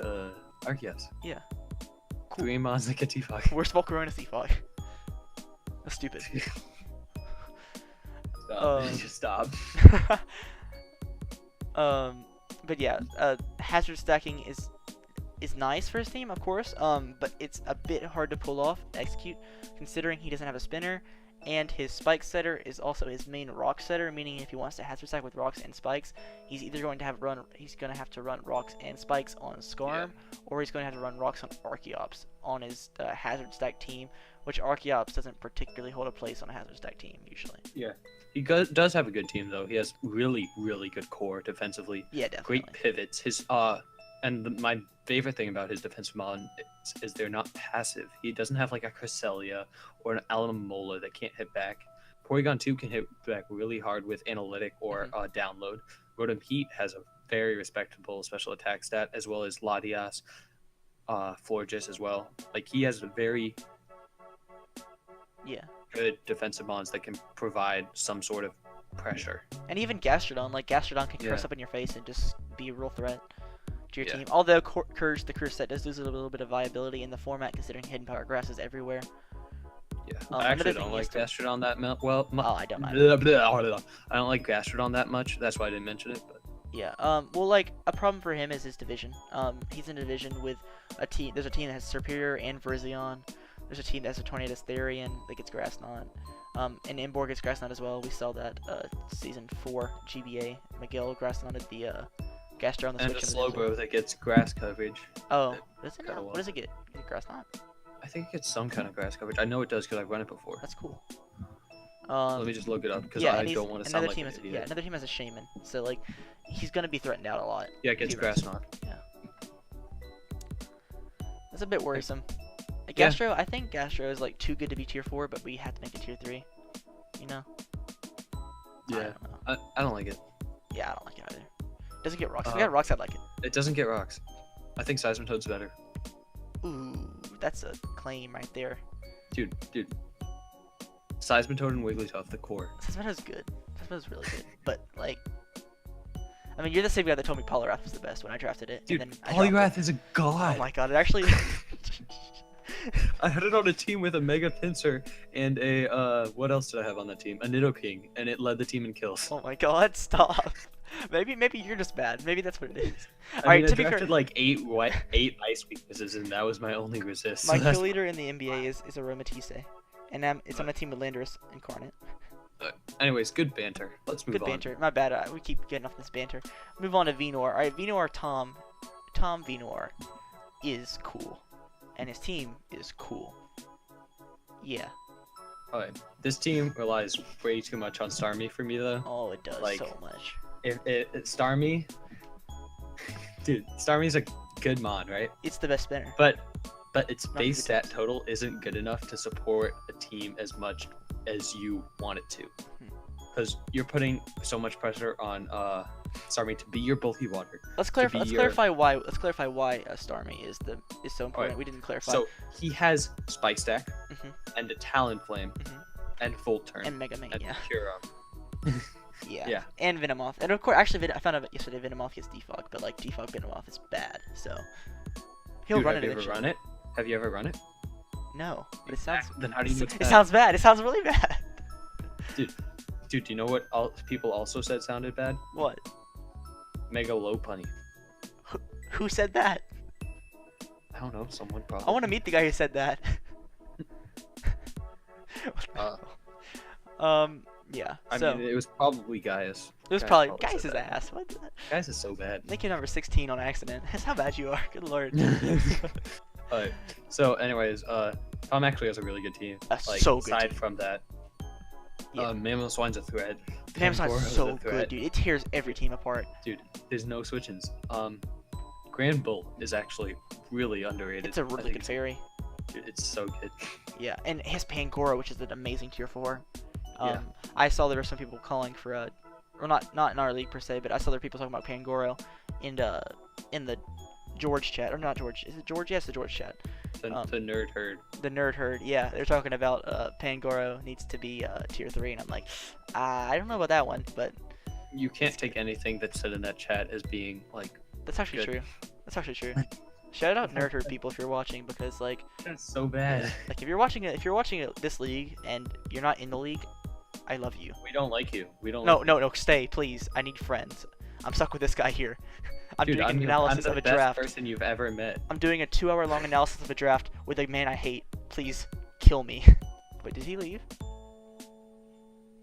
Arceus. Yeah. Cool. 3 mons that get defog. Where's Volcarona's defog? That's stupid. Stop. Just stop. But yeah, hazard stacking is nice for his team, of course. But it's a bit hard to pull off, execute, considering he doesn't have a spinner, and his spike setter is also his main rock setter, meaning if he wants to hazard stack with rocks and spikes, he's either going to have to run rocks and spikes on Skarm, or he's going to have to run rocks on Archeops on his hazard stack team, which Archeops doesn't particularly hold a place on a hazard stack team usually. Yeah, he does have a good team though. He has really good core defensively. Yeah, definitely. Great pivots. His my favorite thing about his defensive mod is they're not passive. He doesn't have like a Cresselia or an Alamola that can't hit back. Porygon 2 can hit back really hard with Analytic or Download. Rotom Heat has a very respectable special attack stat, as well as Latias, Florges as well. Like, he has a very good defensive mons that can provide some sort of pressure. And even Gastrodon, like Gastrodon can curse up in your face and just be a real threat to your team. Although the curse set does lose a little bit of viability in the format, considering Hidden Power Grass is everywhere. Yeah, I actually don't like Gastrodon that much. Well, I don't mind. I don't like Gastrodon that much. That's why I didn't mention it. But yeah. Well, like a problem for him is his division. He's in a division with a team. There's a team that has Serperior and Virizion. There's a team that has a Tornadus Therian that gets Grass Knot. And Emborg gets Grass Knot as well. We saw that season 4 GBA. Miguel Grass Knotted the Gastro on the Switch. And the Slowbro that gets grass coverage. Oh, does it? What does it get? Is it Grass Knot? I think it gets some kind of grass coverage. I know it does because I've run it before. That's cool. Let me just look it up because I don't want to sound like an idiot. Yeah, another team has a Shaman, so like he's gonna be threatened out a lot. Yeah, it gets Grass Knot. Yeah. That's a bit worrisome. Gastro, I think Gastro is like too good to be tier 4, but we have to make it tier 3. You know? Yeah. I don't like it. Yeah, I don't like it either. It doesn't get rocks. If we got rocks, I'd like it. It doesn't get rocks. I think Seismitoad's better. Ooh, that's a claim right there. Dude. Seismitoad and Wigglytuff, the core. Seismitoad's good. Seismitoad's really good. But, like, I mean, you're the same guy that told me Poliwrath was the best when I drafted it. Dude, and then Poliwrath is a god. Oh my god, it actually... I had it on a team with a Mega Pinsir and a, what else did I have on that team? A Nidoking, and it led the team in kills. Oh my god, stop. Maybe you're just bad. Maybe that's what it is. I mean, I drafted like 8 ice weaknesses, and that was my only resist. My kill leader in the NBA is Aromatisse, and it's on a team with Landorus Incarnate. Anyways, good banter. Let's move on. Good banter. My bad. We keep getting off this banter. Move on to Venor. Alright, Venor Tom Venor is cool. And his team is cool. Yeah. Alright. This team relies way too much on Starmie for me, though. Oh, it does like, so much. Starmie... Dude, Starmie's a good mod, right? It's the best spinner. But its base stat total isn't good enough to support a team as much as you want it to. Because you're putting so much pressure on Starmie to be your bulky water. Let's clarify why Starmie is so important. Right. We didn't clarify. So he has Spike Stack and a Talonflame and Volt Turn and Mega Man, and Cure. Yeah. And Venomoth. And of course, actually, I found out yesterday Venomoth gets defog, but like defog Venomoth is bad, so he'll run it eventually. Have you ever run it? No, but it sounds. Then how do you know it's bad? It sounds bad. It sounds really bad. Dude, do you know what people also said sounded bad? What? Mega Lopunny. Who said that? I don't know. Someone probably. I want to meet the guy who said that. Yeah. I mean, it was probably Gaius. It was probably Gaius' ass. What? Gaius is so bad. Make you number 16 on accident. That's how bad you are. Good lord. Alright. So, anyways, Tom actually has a really good team. Like, so good. Aside from that, Mamoswine's a threat. Mamoswine's so good, dude. It tears every team apart. Dude, there's no switch-ins. Grand Bull is actually really underrated. It's a really good fairy. Dude, it's so good. Yeah, and it has Pangoro, which is an amazing tier 4. Yeah. I saw there were some people calling for or not in our league per se, but I saw there were people talking about Pangoro in the George chat, or not George. Is it George? Yes, the George chat. The nerd herd. The nerd herd. Yeah, they're talking about Pangoro needs to be tier 3, and I'm like, I don't know about that one, but you can't take anything that's said in that chat as being like. That's actually true. That's actually true. Shout out nerd herd people if you're watching, because like. That's so bad. Like if you're watching this league and you're not in the league, I love you. We don't like you. We don't. No, stay, please. I need friends. I'm stuck with this guy here. I'm doing an analysis of a draft. I'm the best person you've ever met. I'm doing a 2-hour-long analysis of a draft with a man I hate. Please kill me. Wait, did he leave?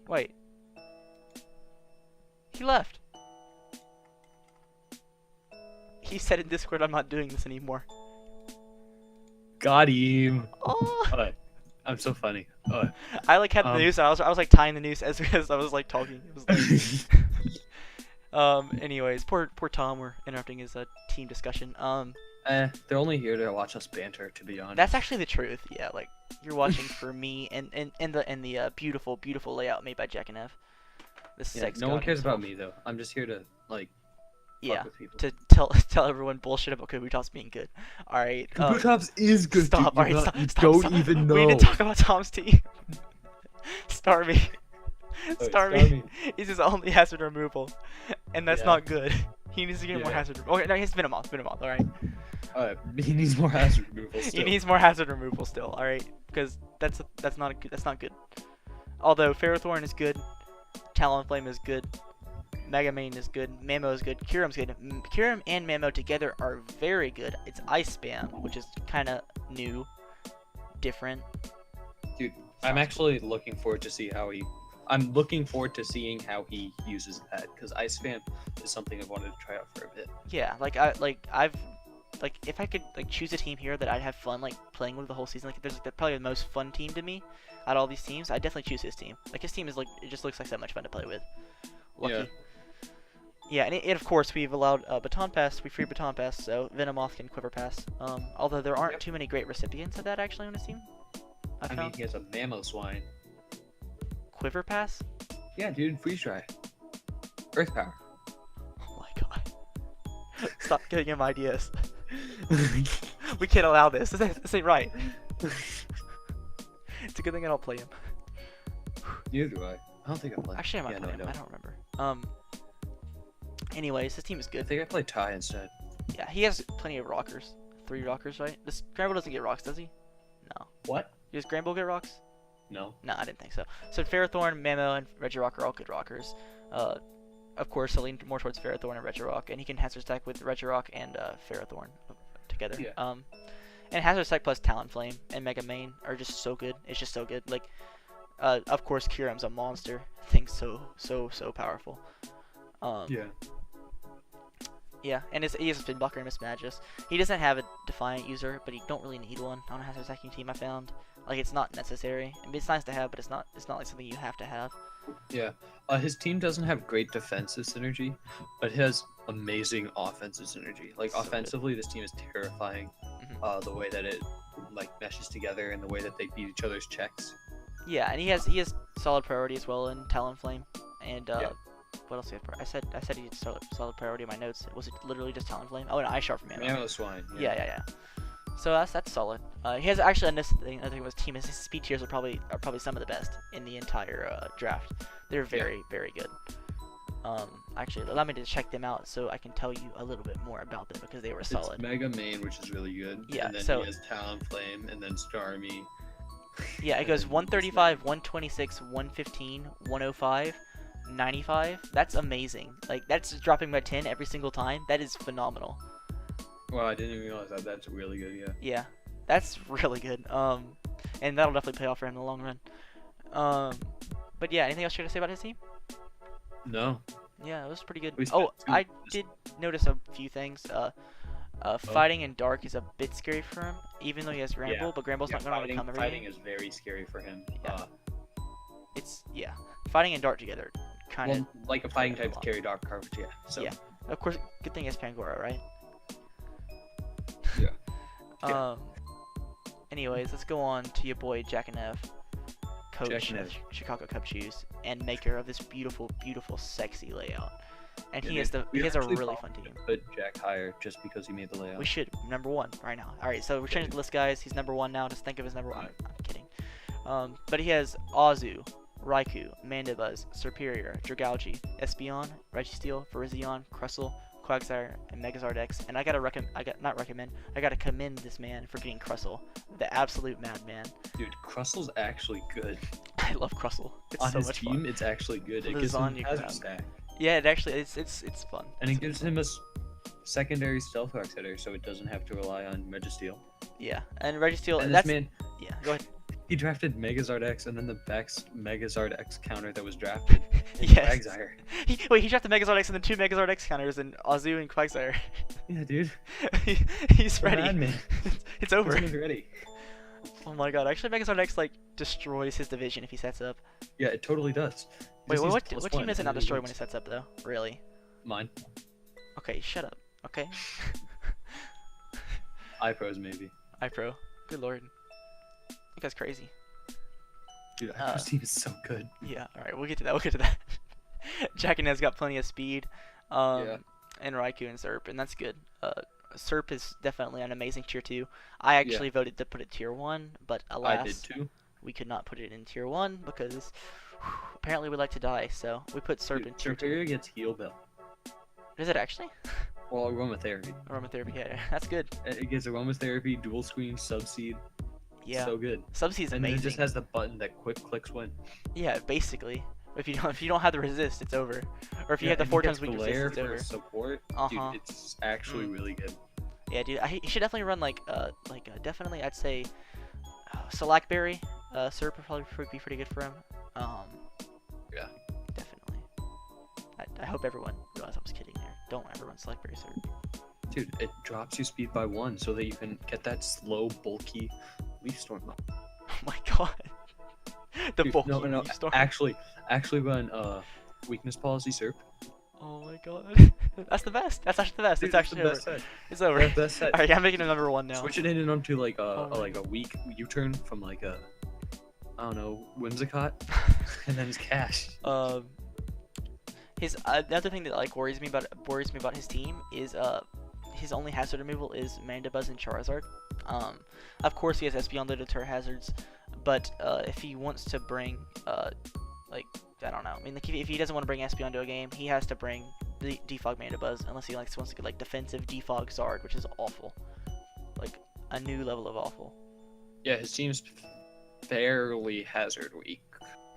Wait. He left. He said in Discord, I'm not doing this anymore. Got him. Oh. I'm so funny. I like had the noose. I was like tying the noose as I was like talking. It was like, anyways, poor Tom. We're interrupting his team discussion. They're only here to watch us banter, to be honest. That's actually the truth. Yeah, like you're watching for me and the beautiful layout made by Jackinev. No one cares about me though. I'm just here to like. Yeah, with people. to tell everyone bullshit about Kubutop's being good. All right. Kubutop's is good. Stop. Dude. All right. Stop. Don't even know. We need to talk about Tom's team. Starmie. Starmie. He's his only hazard removal, and that's not good. He needs to get more hazard removal. Okay, no, he has Venomoth. All right. He needs more hazard removal. Still. He needs more hazard removal still. All right, because that's not good. Although Ferrothorn is good, Talonflame is good, Mega Mane is good, Mamo is good, Kyurem's good. Kyurem and Mamo together are very good. It's Ice Spam, which is kind of new, different. Dude, I'm actually looking forward to see how he. I'm looking forward to seeing how he uses that because Ice Spam is something I've wanted to try out for a bit. Yeah, if I could like choose a team here that I'd have fun like playing with the whole season, like there's like probably the most fun team to me out of all these teams, I'd definitely choose his team. Like his team is like it just looks like so much fun to play with. Lucky. Yeah, and of course we've allowed Baton Pass. We free Baton Pass, so Venomoth can Quiver Pass. Although there aren't too many great recipients of that actually on his team. I mean, he has a Mamoswine. Quiver Pass? Yeah, dude, freeze dry. Earth power. Oh my god. Stop giving him ideas. We can't allow this. This ain't right. It's a good thing I don't play him. Neither do I. I don't think I play. Actually, I might play him. I don't remember. Anyways, his team is good. I think I play Ty instead. Yeah, he has plenty of rockers. 3 rockers, right? This Granbull doesn't get rocks, does he? No. What? Does Granbull get rocks? No. No, I didn't think so. So Ferrothorn, Mamo, and Regirock are all good rockers. Of course, he'll lean more towards Ferrothorn and Regirock, and he can hazard stack with Regirock and Ferrothorn together. Yeah. And hazard stack plus Talonflame and Mega Mane are just so good. It's just so good. Like, of course, Kyurem's a monster. Thing's so powerful. Yeah. Yeah, and he has a Spin Blocker and Mismagius. He doesn't have a Defiant user, but he don't really need one on a hazard stacking team. I found like it's not necessary. I mean, it's nice to have, but it's not like something you have to have. Yeah. His team doesn't have great defensive synergy, but it has amazing offensive synergy. Like offensively, this team is terrifying. The way that it like meshes together and the way that they beat each other's checks. Yeah, and he has solid priority as well in Talonflame and what else do you have? I said he had solid priority in my notes. Was it literally just Talonflame? Oh, and Ice Sharp from Mamo. Mamoswine. Yeah. So that's solid. He has actually another thing was team. His speed tiers are probably some of the best in the entire draft. They're very good. Actually, allow me to check them out so I can tell you a little bit more about them because they were solid. It's Mega Mane, which is really good. Yeah. And then So he has Talonflame, and then Starmie. yeah, it goes 135, 126, 115, 105. 95. That's amazing. Like that's dropping by 10 every single time. That is phenomenal. Well, I didn't even realize that. That's really good. Yeah. Yeah, that's really good. And that'll definitely pay off for him in the long run. But yeah, anything else you're gonna say about his team? No. Yeah, it was pretty good. We Oh, spent I did notice a few things. Fighting in dark is a bit scary for him, even though he has Granbull. But Granbull's not gonna come every Fighting game. is very scary for him. Yeah. Fighting and dark together, kind of. Well, like a fighting type carry dark coverage. Yeah. So. Yeah. Of course, good thing it's Pangoro, right? Yeah. Anyways, let's go on to your boy Jackinev, coach of Chicago Cub Shoes and maker of this beautiful, sexy layout. And he has a really fun team. Put Jack higher just because he made the layout. We should #1 right now. All right, so we're changing the list, guys. He's #1 now. Just think of his #1. I'm kidding. But he has Azu, Raikou, Mandibuzz, Serperior, Dragalge, Espeon, Registeel, Virizion, Crustle, Quagsire, and Megazord X. And I gotta commend this man for getting Crustle, the absolute madman. Dude, Crustle's actually good. I love Crustle. It's on so his much team, fun. it's actually good. It The gives him Zanya hazard grab. stack. Yeah, it actually it's fun. And it gives him a secondary stealth rock hitter, so it doesn't have to rely on Registeel. Yeah, and Registeel. And That's this man, yeah. Go ahead. He drafted Megazord X and then the best Megazord X counter that was drafted. Yes. Quagsire. Wait, he drafted Megazord X and then 2 Megazord X counters and Azu and Quagsire. Yeah, dude. He's ready. Madman. It's over. He's ready. Oh my god, actually Megazord X like destroys his division if he sets up. Yeah, it totally does. Wait, Just what needs team +1 does it and not then destroy wins. when it sets up though? Really? Mine. Okay, shut up. Okay. iPros maybe. iPro. Good lord. That guy's crazy. Dude, iPro's team is so good. Yeah, alright, we'll get to that. We'll get to that. Jackinev's got plenty of speed. Yeah. And Raikou and Serp, and that's good. Serp is definitely an amazing tier 2. I actually voted to put it tier 1, but alas, I did too. we could not put it in tier 1 because apparently we like to die, so we put Serp in tier 2. Superior gets heal bell. Is it actually? Well, aromatherapy. Aromatherapy, yeah, that's good. It gets aromatherapy, dual screen, subseed. Yeah. So good. Subsea is And then amazing. it just has the button that quick clicks win. Yeah, basically. If you don't have the resist, it's over. Or if you have the and 4 he times gets weak Flare resist, it's for over. support. Uh-huh. Dude, it's actually really good. Yeah, dude, he should definitely run definitely I'd say Slackberry. Serp would probably be pretty good for him. Yeah. Definitely. I hope everyone realized I was kidding there. Don't ever run Slackberry Serp. Dude, it drops you speed by 1 so that you can get that slow, bulky Leaf Storm up. Oh my god. The Dude, bulky no, Leaf Storm. actually run weakness policy Serp. Oh my god. That's the best. That's actually the best. Dude, It's actually the over. best set. It's over. That's the best set. Alright, I'm making a number 1 now. Switch it in and onto like Oh my a weak U-turn from like a I don't know, Whimsicott, and then his cash. His the other thing that like worries me about his team is his only hazard removal is Mandibuzz and Charizard. Of course he has Espeon to deter hazards, but if he wants to bring like I don't know, I mean like if he doesn't want to bring Espeon to a game, he has to bring the Defog Mandibuzz unless he wants to get like defensive Defog Zard, which is awful, like a new level of awful. Yeah, his team's fairly hazard weak.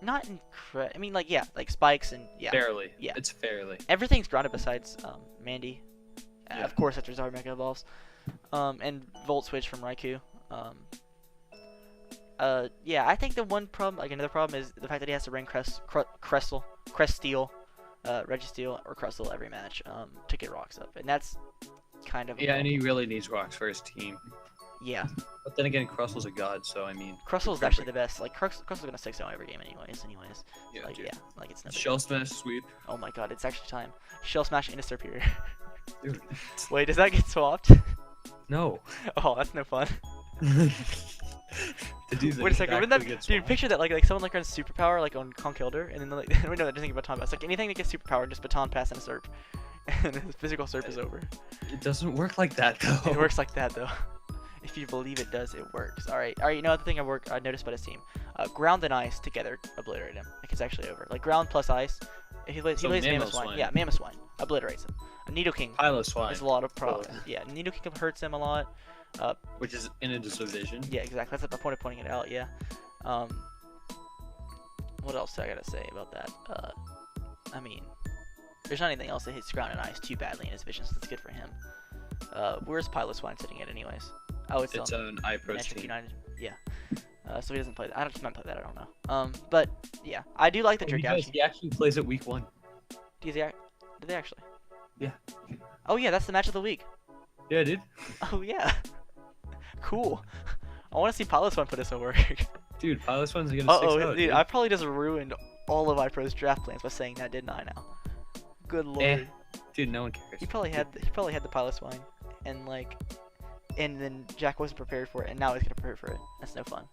Not I mean like yeah, like spikes and yeah. Fairly. Yeah. It's fairly. Everything's grounded besides Mandy. Yeah. Of course after Zard Mega Evolves. And Volt Switch from Raikou. Yeah, I think the one problem, like another problem, is the fact that he has to bring Creststeel, Registeel, or Creststeel every match to get rocks up, and that's kind of Yeah, and he really needs rocks for his team. yeah. But then again, Crustle's a god, so I mean. Crustle's actually the best. Like Crustle's gonna 6-0 every game anyways. Yeah, Like dude. yeah, like it's never. Shell Smash sweep. Oh my god, it's actually time. Shell Smash into Superior. Dude. Wait, does that get swapped? No. Oh, that's no fun. Wait Wait a second, wouldn't that dude? Picture that, like someone like runs superpower like on Conkeldurr, and then like we know that doesn't get baton pass. Like anything that gets superpower, just baton pass and a Serp, and his physical Serp is over. It doesn't work like that though. It works like that though. If you believe it does, it works. All right. You know the thing I noticed about his team, ground and ice together obliterate him. Like it's actually over. Like ground plus ice. If he plays Mamoswine. Yeah, Mamoswine obliterates him. Nidoking Piloswine. has a lot of problems. Yeah, Nidoking hurts him a lot. Which is in a division. Yeah, exactly. That's the point of pointing it out. Yeah. What else do I gotta say about that? I mean, there's not anything else that hits ground and ice too badly in his vision, so that's good for him. Where's Piloswine sitting at, anyways? Oh, it's an iPro Metric team. United. Yeah. So he doesn't play that. I don't play that. I don't know. But yeah, I do like the Dragashi. He actually plays it week 1. Did they actually? Yeah. Oh yeah, that's the match of the week. Yeah, dude. Oh yeah. Cool. I want to see Piloswine put us to work. Dude, Piloswine's gonna 6-0. Dude, I probably just ruined all of iPro's draft plans by saying that, didn't I? Now. Good lord. Dude, no one cares. He probably had the Piloswine, and then Jack wasn't prepared for it, and now he's gonna prepare for it. That's no fun.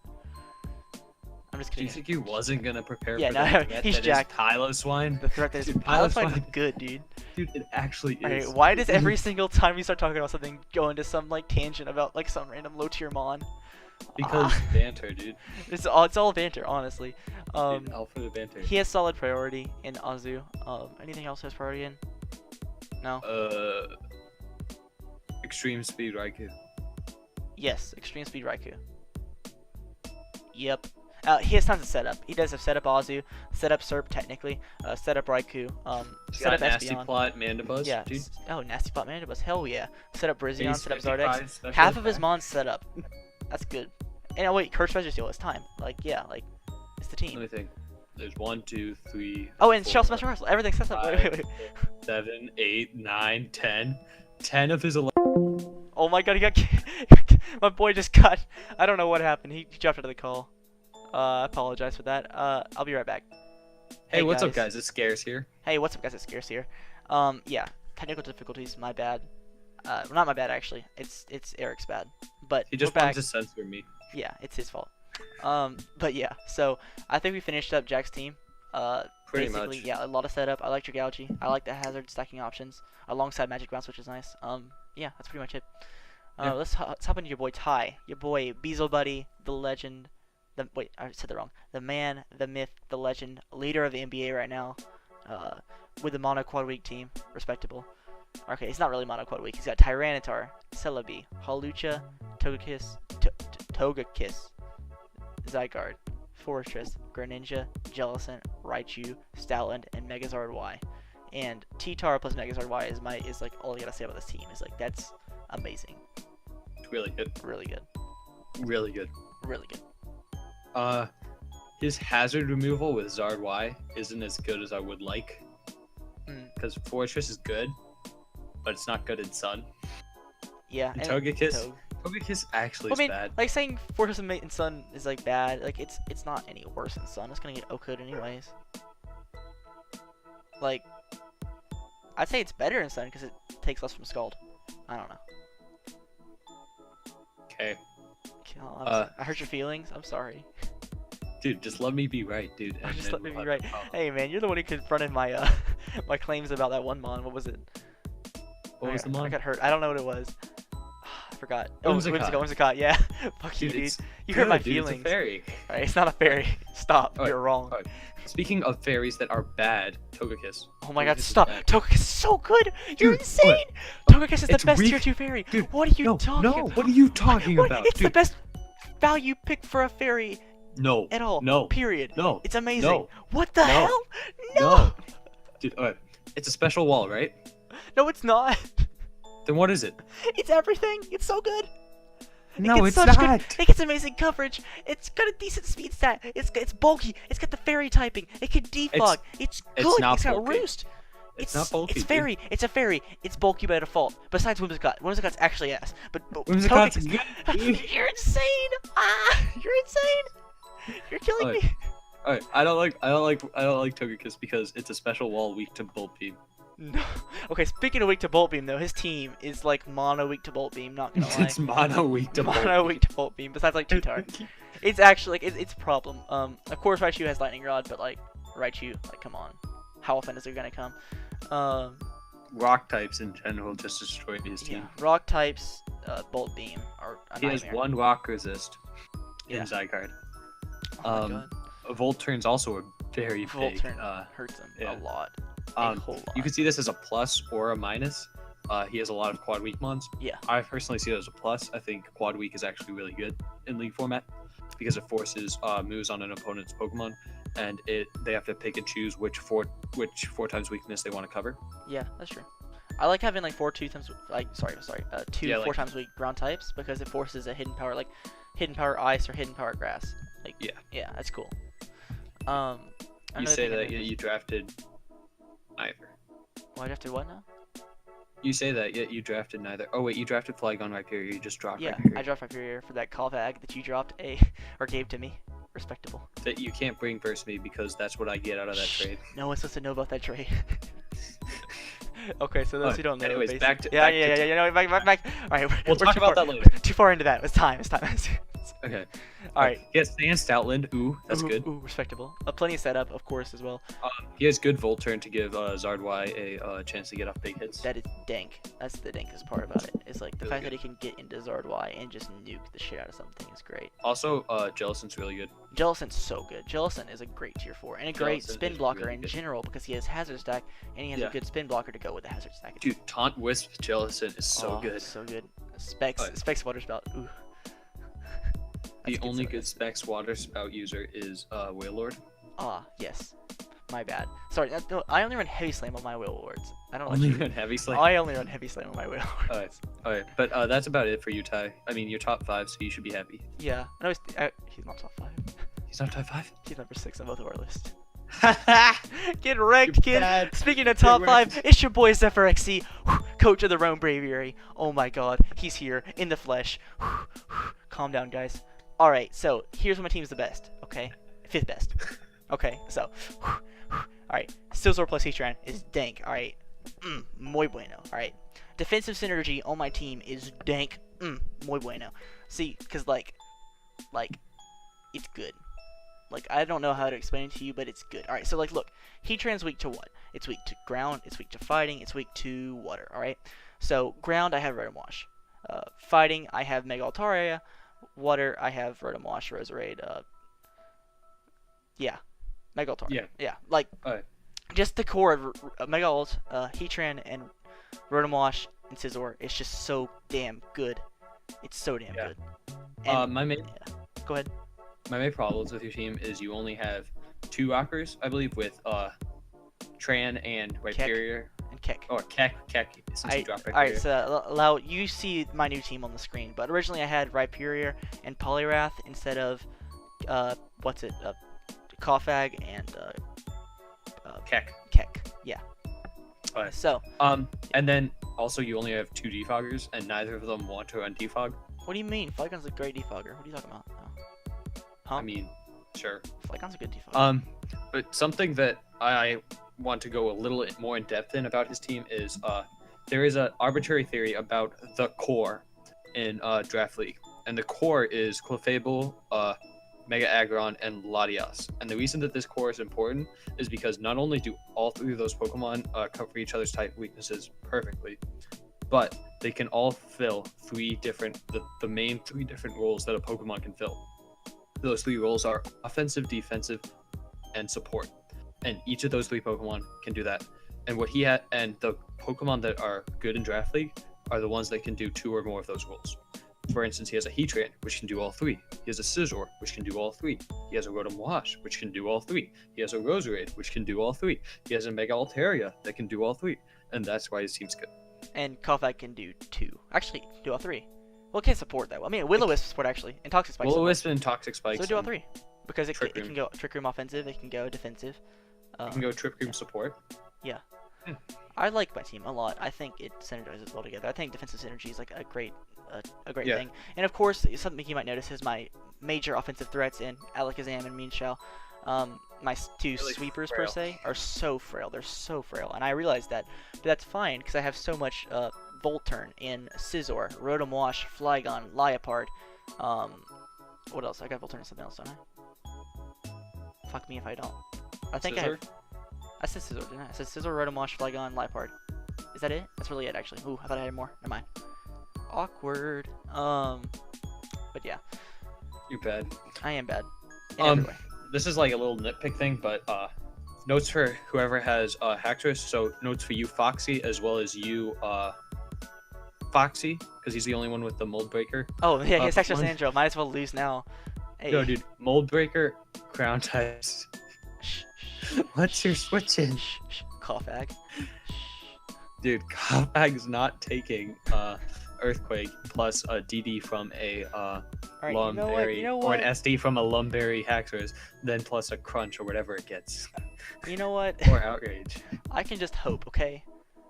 I'm just Do kidding. you think he wasn't gonna prepare Yeah, for no, the threat he's that jacked. is Piloswine? The threat that is Dude, Piloswine is Piloswine- good, dude. Dude, it actually is. Alright, why does every single time we start talking about something go into some like tangent about like some random low tier mon? Because banter, dude. It's all banter, honestly. Dude, all for the banter. He has solid priority in Azu. Anything else has priority in? No. Extreme speed Raikou. Yes, extreme speed Raikou. Yep. He has tons of setup. He does have setup Azu, setup Serp technically, setup Raikou, setup Nasty Espeon. Plot Mandibuzz, Yeah. dude. Oh, Nasty Plot Mandibuzz. Hell yeah. Setup Brazion, Base setup 55 Zardex. special Half of his attack. mons set up. That's good. And oh, wait, Curse Treasure Seal. It's time. Like, yeah, like, it's the team. Let me think. There's 1, 2, 3. Oh, and 4, Shell Smash Reversal. Everything's set up. Wait. 7, 8, 9, 10. 10 of his 11. Oh my god, he got. My boy just got. I don't know what happened. He dropped out of the call. I apologize for that. I'll be right back. Hey, what's up, guys? It's Scarce here. Hey, what's up, guys? It's Scarce here. Yeah, technical difficulties. My bad. Not my bad actually. It's Eric's bad. But He just we're wanted back. to censor me. Yeah, it's his fault. But yeah, so I think we finished up Jack's team. Pretty Basically, much. yeah, a lot of setup. I like your Gougy. I like the hazard stacking options alongside Magic Bounce, which is nice. Yeah, that's pretty much it. Yeah. Let's hop into your boy Ty, your boy Beazle Buddy, the legend. Wait, I said that wrong. The man, the myth, the legend, leader of the NBA right now. With the mono quad week team, respectable. Okay, it's not really mono quad week. He's got Tyranitar, Celebi, Hawlucha, Togekiss, Zygarde, Fortress, Greninja, Jellicent, Raichu, Stoutland, and Megazord Y. And T-Tar plus Megazord Y is like all I gotta say about this team. Is like that's amazing. Really good. Really good. Really good. Really good. His hazard removal with Zard Y isn't as good as I would like. Because Fortress is good, but it's not good in Sun. Yeah. And Togekiss actually is bad. Like saying Fortress in Sun is like bad. Like it's not any worse in Sun. It's gonna get Okud anyways. Like I'd say it's better in Sun because it takes less from Scald. I don't know. Okay. I hurt your feelings. I'm sorry. Dude, just let me be right, dude. And Just let me be right. Hey man, you're the one who confronted my my claims about that one mon. What was it? What was the mon? I got hurt. I don't know what it was. I forgot. Whimsicott. Yeah. Fuck you, dude. You hurt my feelings. It's a fairy. Alright, it's not a fairy. Stop. Alright, You're wrong. alright. Speaking of fairies that are bad, Togekiss. Oh my god, Togekiss is stop. bad. Togekiss is so good. You're Dude, insane. what? Togekiss is the It's best weak. tier 2 fairy. Dude, what are you talking about? No, what are you talking about? It's dude. the best value pick for a fairy No. at all. No. Period. No. It's amazing. No. What the No. hell? No. Dude, alright. It's a special wall, right? No, it's not. Then what is it? It's everything. It's so good. No, it's it's such not. Good, it gets amazing coverage. It's got a decent speed stat. It's bulky. It's got the fairy typing. It can defog. It's good. It's not got bulky. roost. It's not bulky, It's fairy. It's a fairy. It's bulky by default. Besides Whimsicott. Whimsicott's actually ass. But Whimsicott's Togekiss- good, dude. You're insane. You're insane. You're killing Alright. me. Alright, I don't like Togekiss because it's a special wall weak to Bolt Beam. No. Okay, speaking of weak to Bolt Beam though, his team is like mono weak to Bolt Beam, not gonna lie. It's mono weak to Bolt Mono weak to Bolt Beam, besides like T-Tar. It's actually like it's a problem. Of course Raichu has Lightning Rod, but like Raichu, like come on. How often is it gonna come? Rock types in general just destroy his team. Yeah, rock types, Bolt Beam are a He has nightmare. one rock resist in Yeah. Zygarde. Oh my god. Volt turns also a very Volt big. turn hurts him yeah. a lot. A whole lot. You can see this as a plus or a minus. He has a lot of quad weak mons. Yeah. I personally see it as a plus. I think quad weak is actually really good in league format because it forces moves on an opponent's Pokemon, and they have to pick and choose which four times weakness they want to cover. Yeah, that's true. I like having like two 4 times weak ground types because it forces a hidden power, like hidden power ice or hidden power grass. Like yeah, that's cool. You say that you drafted neither. Why drafted what now? You say that, yet you drafted neither. Oh wait, you drafted Flygon Rhyperior, you just dropped Yeah, Rhyperior. I dropped Rhyperior for that Calvag that you dropped or gave to me. Respectable. That you can't bring versus me because that's what I get out of that trade. No one's supposed to know about that trade. Okay, so those who don't know. Anyways, basically- back to back. All right, We'll talk about that later. Too far into that. It's time. Okay. All right. He has Sand Stoutland. Ooh, that's good. Ooh, respectable. Plenty of setup, of course, as well. He has good Volt Turn to give Zard Y a chance to get off big hits. That is dank. That's the dankest part about it. It's like the Really fact good. that he can get into Zard Y and just nuke the shit out of something is great. Also, Jellicent's really good. Jellicent's so good. Jellicent is a great tier 4 and a great Jellicent spin is blocker really in good. general because he has hazard stack and he has Yeah. a good spin blocker to go with the hazard stack. Dude, Taunt Wisp Jellicent is so good. So good. Specs water spout. Ooh. The That's only stuff. good Specs Water Spout user is Wailord. Yes. My bad. Sorry, no, I only run Heavy Slam on my Wheel Awards. I don't know Only what you. run Heavy Slam. I only run Heavy Slam on my Wheel Awards. Alright, alright. But that's about it for you, Ty. I mean, you're top 5, so you should be happy. Yeah. No, he's not top 5. He's not top 5? He's number 6 on both of our lists. Get wrecked, You're kid. bad. Speaking of top 5, it's your boy ZephyrXC, coach of the Rome Braviary. Oh my god, he's here in the flesh. Calm down, guys. Alright, so here's when my team's the best, okay? 5th best. Okay, so. Alright, Scizor plus Heatran is dank, alright? Muy bueno, alright? Defensive synergy on my team is dank, muy bueno. See, because, like, it's good. Like, I don't know how to explain it to you, but it's good. Alright, so, like, look. Heatran's weak to what? It's weak to ground, it's weak to fighting, it's weak to water, alright? So, ground, I have Rotom Wash. Fighting, I have Mega Altaria. Water, I have Rotom Wash, Roserade, yeah. Mega Altaria. Yeah, like, just the core of Mega Ult, Heatran, and Rotom Wash, and Scizor is just so damn good. It's so damn good. And, go ahead. My main problems with your team is you only have 2 rockers, I believe, with Tran and Rhyperior. And Keck. Or Keck, since you dropped Rhyperior. Alright, so Lau, you see my new team on the screen, but originally I had Rhyperior and Poliwrath instead of, Koffag and, Keck. Yeah. Alright. So. And then, also, you only have 2 defoggers, and neither of them want to run defog. What do you mean? Flygon's a great defogger. What are you talking about? Huh? I mean, sure. Flygon's a good defogger. But something that I want to go a little more in depth in about his team is there is an arbitrary theory about the core in Draft League, and the core is Clefable, Mega Aggron, and Latias. And the reason that this core is important is because not only do all 3 of those Pokemon cover each other's type weaknesses perfectly, but they can all fill the main 3 different roles that a Pokemon can fill. Those 3 roles are offensive, defensive, and support. And each of those 3 Pokemon can do that. And the Pokemon that are good in Draft League are the ones that can do 2 or more of those roles. For instance, he has a Heatran, which can do all 3. He has a Scizor, which can do all 3. He has a Rotom Wash, which can do all 3. He has a Roserade, which can do all 3. He has a Mega Altaria that can do all 3. And that's why his team's good. And Koffag can do 2. Actually, do all 3. Well, it can't support that. I mean, Will-O-Wisp support actually, and Toxic Spike. Will-O-Wisp and Toxic Spike. So do all 3, because it can go Trick Room offensive, it can go defensive. It can go Trick Room support. Yeah. I like my team a lot. I think it synergizes well together. I think defensive synergy is like a great thing. And of course, something you might notice is my major offensive threats in Alakazam and Meanshell. My 2 really sweepers frail. Per se are so frail. They're so frail, and I realize that, but that's fine because I have so much Volt Turn in Scizor, Rotom Wash, Flygon, Liepard. What else? I got Volt Turn in something else, don't I? Fuck me if I don't. I think Scizor? I said Scizor, didn't I? I said Scizor, Rotom Wash, Flygon, Liepard. Is that it? That's really it, actually. Ooh, I thought I had more. Never mind. Awkward. But yeah. You're bad. I am bad. In every way. This is like a little nitpick thing, but notes for whoever has Hacktress. So notes for you, Foxy, as well as you, Foxy, because he's the only one with the Mold Breaker. Oh yeah, he has Hacktress Andro. Might as well lose now. Hey. Yo, dude, Mold Breaker, Crown types. What's your switching? Koffag. Dude, Koffag's not taking Earthquake plus a DD from a Lumberry, or an SD from a Lumberry Hacktress, then plus a Crunch or whatever it gets. You know what? Or Outrage. I can just hope, okay?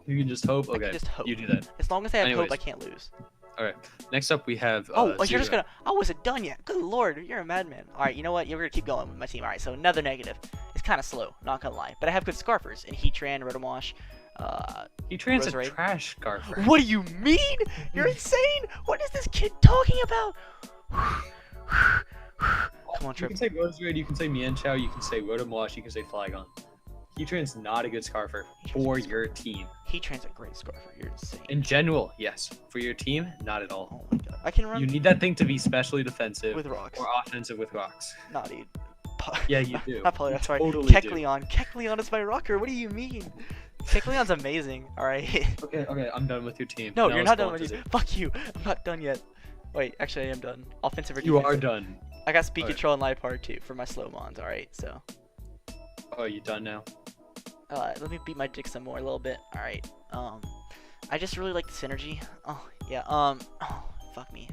You can just hope? Okay, I can just hope. You do that. As long as I have hope, I can't lose. Alright, next up we have you're just gonna... I wasn't done yet. Good lord, you're a madman. Alright, you know what? You're gonna keep going with my team. Alright, so another negative. It's kind of slow, not gonna lie. But I have good Scarfers in Heatran, Rotom Wash, Heatran's a trash Scarfer. What do you mean? You're insane! What is this kid talking about? Come on, Trip. You can say Roserade, you can say Mienshao, you can say Rotom Wash, you can say Flygon. Heatran's not a good Scarfer for your team. Heatran's a great Scarfer. You're insane. In general, yes. For your team, not at all. Oh my god. I can run. You need that thing to be specially defensive with rocks or offensive with rocks. Nah, dude. Yeah, you do. Not Polly, that's right. Totally Kecleon. Kecleon is my rocker. What do you mean? Kecleon's amazing. All right. Okay, I'm done with your team. No, you're not done with you. Fuck you. I'm not done yet. Wait, actually, I am done. Offensive or defensive? You are done. I got Speed Control and Liepard too for my slow mons. All right, so. Oh, are you done now? Let me beat my dick some more a little bit. All right. I just really like the synergy. Oh yeah. Oh, fuck me.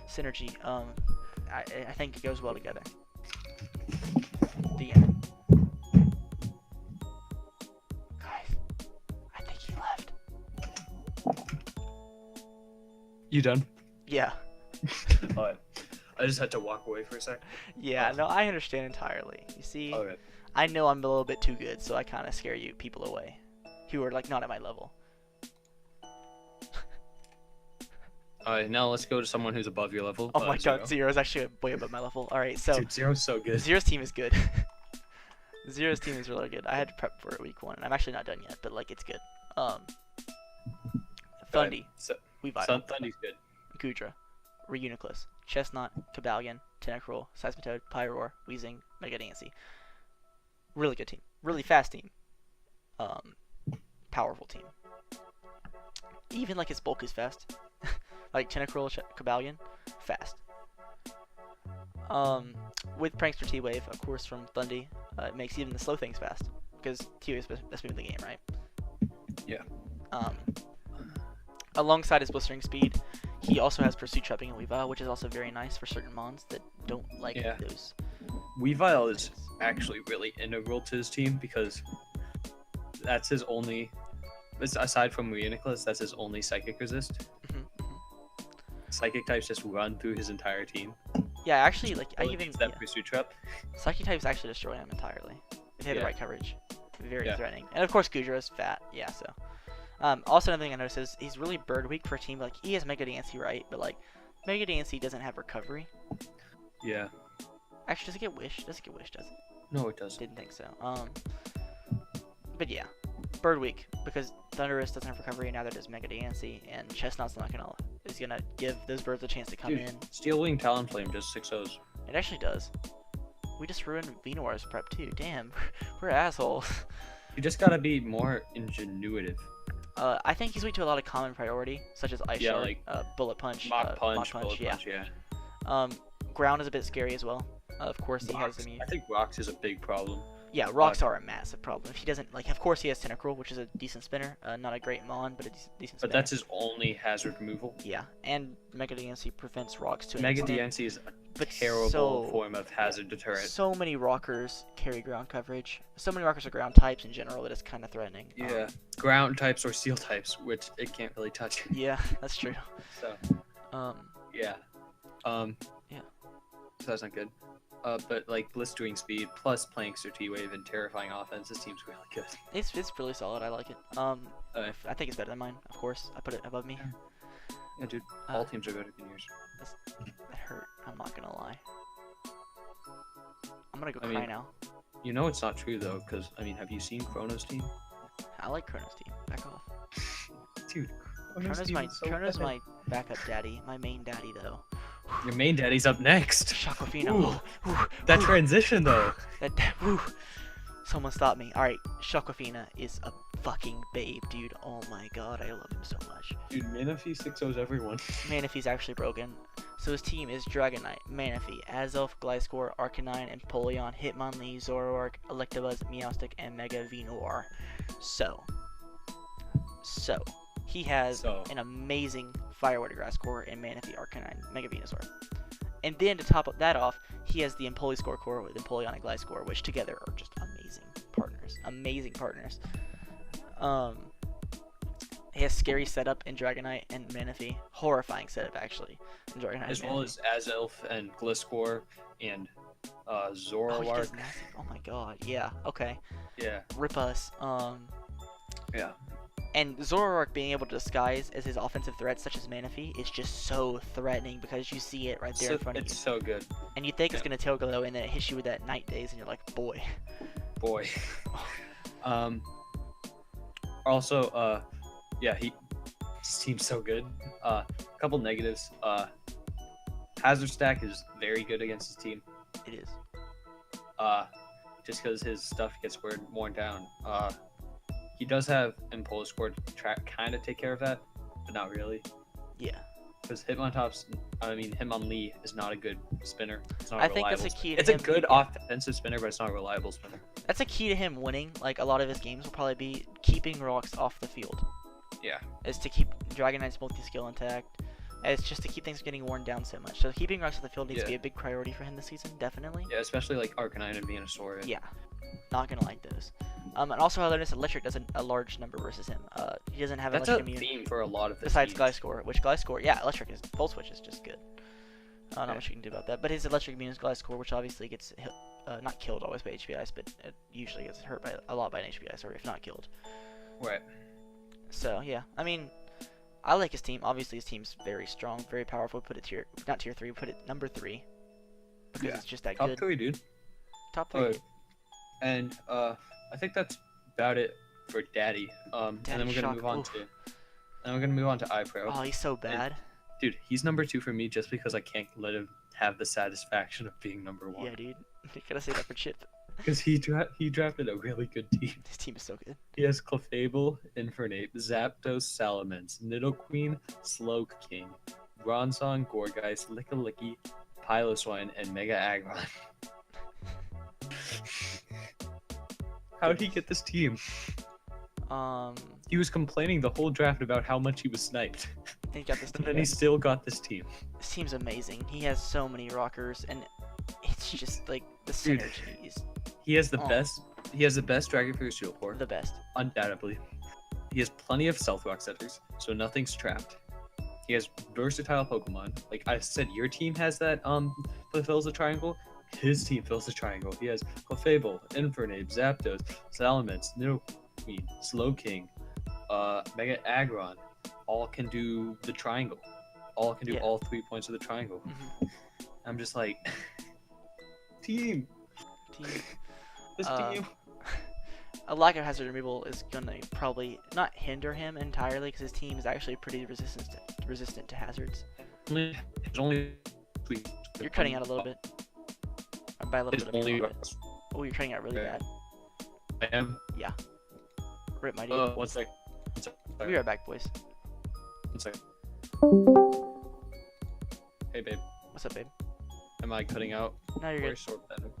Synergy. I think it goes well together. The end. Guys, I think he left. You done? Yeah. Alright. I just had to walk away for a sec. Yeah. No, I understand entirely. You see, Alright. I know I'm a little bit too good, so I kind of scare you people away, who are like not at my level. Alright, now let's go to someone who's above your level. Oh my Zero. god, Zero's actually way above my level. Alright, so Dude, Zero's so good. Zero's team is good. Zero's team is really good. I had to prep for it week 1, and I'm actually not done yet, but like it's good. Thundy, So, Weavile, Thundy's good. Gudra, Reuniclus, Chestnut, Cabalion, Tentacruel, Seismitoad, Pyroar, Weezing, Mega Dancy. Really good team. Really fast team. Powerful team. Even like his bulk is fast. Like Tentacruel, Cabalion, fast. With Prankster T-Wave, of course, from Thundy, it makes even the slow things fast. Because T-Wave is best move in the game, right? Yeah. Alongside his blistering speed, he also has Pursuit Trapping and Weavile, which is also very nice for certain mons that don't like those. Weavile is actually really integral to his team because that's his only, aside from Reuniclus, that's his only psychic resist. Psychic types just run through his entire team. Yeah, actually, like I Really even needs that pursuit trap. Psychic types actually destroy him entirely if they have the right coverage. Very Yeah. threatening, and of course Gudra is fat. Yeah, so. Also, another thing I noticed is he's really bird weak for a team. Like he has Mega Dancy, right? But like Mega Dancy doesn't have recovery. Yeah. Actually, does it get Wish? Does it get Wish? Does it? No, it doesn't. Didn't think so. But yeah, bird weak because Thunderous doesn't have recovery, and neither does Mega Dancy, and Chestnut's not gonna give those birds a chance to come Dude, in. Steel Wing Talonflame just 6-0s. It actually does. We just ruined Venuar's prep too. Damn, we're assholes. You just gotta be more ingenuitive. I think he's weak to a lot of common priority, such as Ice Shard, like Bullet Punch, Mach Punch, Bullet Bullet yeah. Punch, Ground is a bit scary as well. Of course, he has I think Rocks is a big problem. Yeah, Rocks are a massive problem. If he doesn't, like, of course he has Tentacruel, which is a decent spinner. Not a great mon, but a decent spinner. But that's his only hazard removal. Yeah, and Mega DNC prevents Rocks to an Mega extent. DNC is a terrible form of hazard deterrent. So many Rockers carry ground coverage. So many Rockers are ground types in general that it's kind of threatening. Yeah, ground types or steel types, which it can't really touch. Yeah, that's true. So, yeah. Yeah. So that's not good. But like blistering speed plus Plankster T-Wave and terrifying offense, this team's really good. It's really solid. I like it. I think it's better than mine. Of course, I put it above me. Yeah, dude. All teams are better than yours. That hurt. I'm not gonna lie. I'm gonna go cry now. You know it's not true though, because I mean, have you seen Chrono's team? I like Chrono's team. Back off. Dude, Chrono's my backup daddy. My main daddy though. Your main daddy's up next. Shockofino. That transition though. Someone stop me. Alright, Shockofina is a fucking babe, dude. Oh my god, I love him so much. Dude, Manaphy 6-0s everyone. Manaphy's actually broken. So his team is Dragonite, Manaphy, Azelf, Gliscor, Arcanine, Empoleon, Hitmonlee, Zoroark, Electabuzz, Meowstic, and Mega Venuar. So he has an amazing Fire Water Grass core in Manaphy, Arcanine, Mega Venusaur. And then to top that off, he has the Empoleon core with Empoleon and Gliscor, which together are just amazing partners. Amazing partners. He has scary setup in Dragonite and Manaphy. Horrifying setup actually in Dragonite. As well as Azelf and Gliscor and Zoroark. Oh my god, yeah, okay. Yeah. Rip us. Yeah. And Zoroark being able to disguise as his offensive threats, such as Manaphy, is just so threatening because you see it right there in front of you. It's so good. And you think it's going to tail glow, and then it hits you with that Night Daze, and you're like, boy. Boy. Also, yeah, his team's so good. Couple negatives. Hazard Stack is very good against his team. It is. Just because his stuff gets worn down. He does have Impulse Core to kind of take care of that, but not really. Yeah. because Hitmonlee is not a good spinner. It's not I a think that's reliable a key spinner. to It's a him. good offensive spinner, but it's not a reliable spinner. That's a key to him winning. Like a lot of his games will probably be keeping rocks off the field. Yeah. Is to keep Dragon Knight's multi-skill intact. And it's just to keep things getting worn down so much. So keeping rocks off the field needs to be a big priority for him this season, definitely. Yeah, especially like Arcanine and Venusaur. Yeah, not gonna like those. And also I noticed Electric does a large number versus him. He doesn't have That's Electric a immune theme for a lot of the besides teams. Gliscor, which Gliscor, yeah, Electric is Volt Switch is just good. Not Okay. much you can do about that. But his Electric immune is Gliscor, which obviously gets not killed always by HP Ice, but it usually gets hurt by a lot by an HP Ice, or if not killed. Right. So yeah, I mean, I like his team. Obviously, his team's very strong, very powerful. Put it not tier 3, put it number 3 because it's just that Top good. 3, dude. Top 3. Alright. And I think that's about it for Daddy. And then we're gonna move on to. Then we're gonna move on to iPro. Oh, he's so bad. Dude, he's number 2 for me just because I can't let him have the satisfaction of being number 1. Yeah, dude. You gotta say that for Chip. Because he drafted a really good team. His team is so good. He has Clefable, Infernape, Zapdos, Salamence, Nidoqueen, Slowking, Bronzong, Gourgeist, Lickilicky, Piloswine, and Mega Aggron. How did he get this team? He was complaining the whole draft about how much he was sniped. He got this team. And then he still got this team. This team's amazing. He has so many rockers, and it's just like the Dude. synergy is He has the best. He has the best Dragon Fury Shield Core, the best. undoubtedly. He has plenty of Stealth Rock setters, so nothing's trapped. He has versatile Pokemon. Like I said, your team has that that fills the triangle. His team fills the triangle. He has Clefable, Infernape, Zapdos, Salamence, Nidoqueen, Slowking, Mega Aggron. All can do the triangle. All can do all 3 points of the triangle. Mhm. I'm just like, team. This team. A lack of hazard removal is gonna probably not hinder him entirely because his team is actually pretty resistant to hazards. It's only. You're cutting out a little bit. By a little It's bit. I mean only. a little bit. Oh, you're cutting out really bad. I am. Rip, my dude. One sec. We'll be right back, boys. 1 sec. Hey, babe. What's up, babe? Am I cutting out? No, you're good.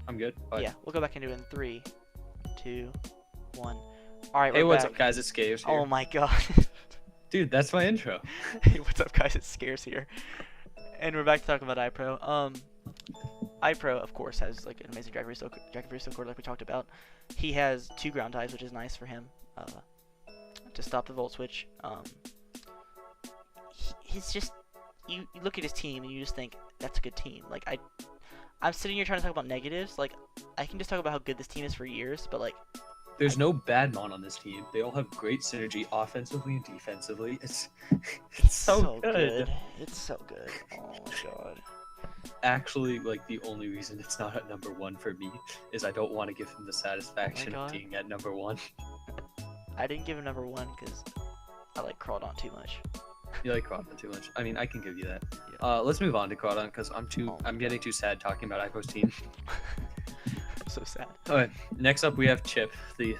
I'm good. Bye. Yeah, we'll go back into it in 3, 2, 1. All right, Hey, we're what's back. up, guys? It's Scaves here. Oh my god. Dude, that's my intro. Hey, what's up, guys? It's Scares here, and we're back to talking about iPro. iPro, of course, has like an amazing Dragon Fury Steel Core, like we talked about. He has 2 ground types, which is nice for him to stop the Volt Switch. He's just you look at his team and you just think that's a good team. Like I'm sitting here trying to talk about negatives. Like I can just talk about how good this team is for years, but like There's no bad mon on this team. They all have great synergy offensively and defensively. It's so good. It's so good. Oh my god. Actually, like the only reason it's not at number 1 for me is I don't want to give him the satisfaction of God. being at number 1. I didn't give him number 1 because I like Crawdon too much. You like Crawdon too much. I mean, I can give you that. Yeah. Let's move on to Crawdon because Oh I'm getting too sad talking about iPro's team. I'm so sad. Alright, next up we have Chip, the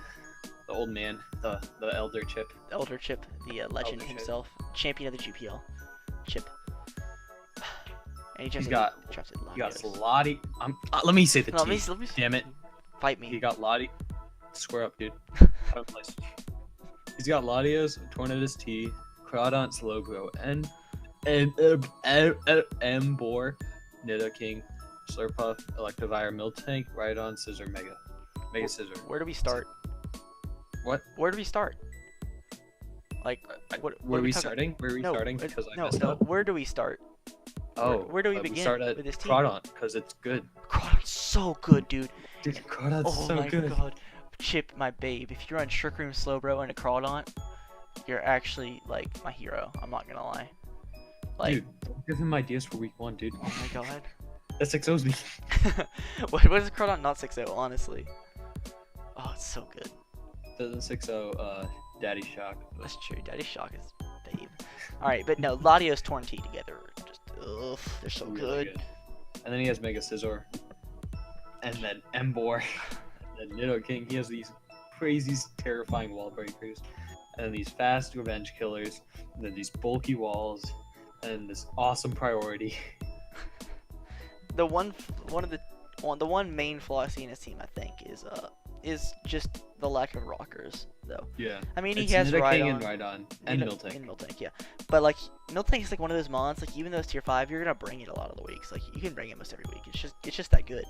old man, the elder Chip. Elder Chip, the legend Elder Chip. himself, champion of the GPL. Chip. And He's got Latios. Lottie. Let me say the No, team. let me Damn it. Fight me. He got Lottie. Square up, dude. Out of place. He's got Latios, Tornadus T, Crawdon, Slowbro, and Embor, Nidoking, Slurpuff, Electivire, Miltank, Rhydon, Scizor, Mega Scizor. Where do we start? What? Where do we start? Like, what Were are we talking- starting? Were we No, starting? Because I no, messed no. up. Where do we start? Oh, where do we begin start at with this team? Crawdon, because it's good. Crawdon's so good, dude. Dude, Crawdon's Oh so my good. god. Chip, my babe. If you're on Trick Room Slowbro and a Crawdon, you're actually like my hero. I'm not gonna lie. Like, Dude, don't give him ideas for week 1, dude. oh my god. That 6-0's me. what is Crawdon not 6-0, honestly? Oh, it's so good. Doesn't 6-0, Daddy Shock. That's true. Daddy Shock is babe. Alright, but no, Latios Torn T together. Just, ugh, they're so Really good. And then he has Mega Scizor. And then Embor. And then Nidoking. He has these crazy, terrifying wall breakers. And then these fast revenge killers. And then these bulky walls. and this awesome priority. The one main flaw I see in his team, I think, is just the lack of rockers, though. Yeah. I mean, It's he has Nidoking Rhydon, and Rhydon and Miltank. and Miltank, yeah. But like Miltank is like one of those mons. Like even though it's tier 5, you're gonna bring it a lot of the weeks. Like you can bring it most every week. It's just that good.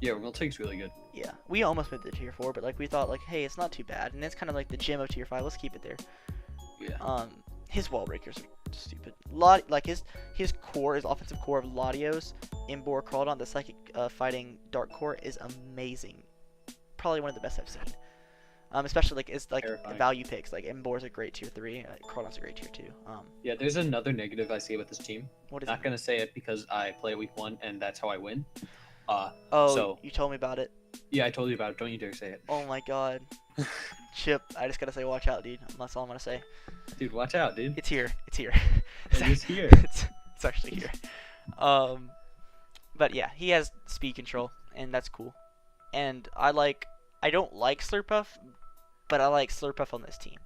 Yeah, Miltank's really good. Yeah. We almost went to tier 4, but like we thought like, hey, it's not too bad, and it's kind of like the gem of tier 5. Let's keep it there. Yeah. His wall breakers are stupid. Like his core, his offensive core of Latios, Imbor, Crawdon, the psychic fighting Dark Core is amazing. Probably one of the best I've seen. Especially like it's like Terrifying. value picks. Like Imbor's a great tier 3, Crawdon's a great tier 2. Yeah, there's another negative I see with this team. What is Not it? gonna say it because I play week 1 and that's how I win. Oh, so you told me about it. yeah, I told you about it. Don't you dare say it. Oh my god. Chip, I just gotta say, watch out, dude. That's all I'm gonna say. Dude, watch out, dude. It's here. It's here. It is here. it's actually here. But yeah, he has speed control, and that's cool. And I don't like Slurpuff, but I like Slurpuff on this team.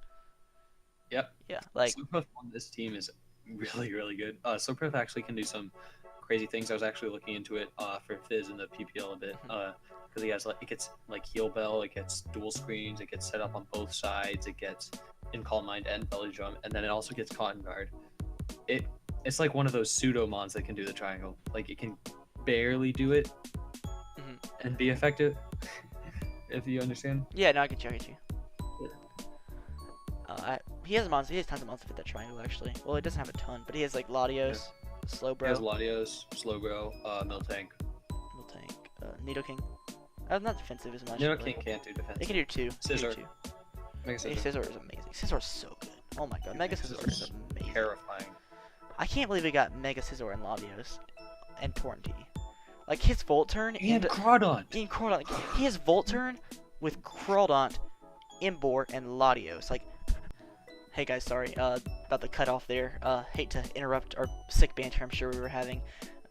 Yep. Yeah, like Slurpuff on this team is really, really good. Slurpuff actually can do some crazy things. I was actually looking into it for Fizz in the PPL a bit. Because he has it gets like heal bell, it gets dual screens, it gets set up on both sides, it gets in Calm Mind and Belly Drum, and then it also gets Cotton Guard. It's like one of those pseudo mons that can do the triangle. Like it can barely do it and be effective. If you understand. yeah, no, I get you. Yeah. He has tons of mons to fit that triangle actually. Well, he doesn't have a ton, but he has like Latios, Slowbro, He has Latios, Slowbro, Miltank. Miltank, Nidoking. Not defensive as much. Nidoking can't do defense. They can do 2. Scissor. Two. Mega Hey, Scissor. Scissor is amazing. Scissor is so good. Oh my god, Mega Scissor is amazing. Terrifying. I can't believe we got Mega Scissor and Latios and Torrentee. Like his Volt Turn And Crawdon. and Crawdon. Like, he has Volt Turn with Crawdon, Imbor, and Latios. Like, hey guys, sorry about the cutoff there. Hate to interrupt our sick banter I'm sure we were having.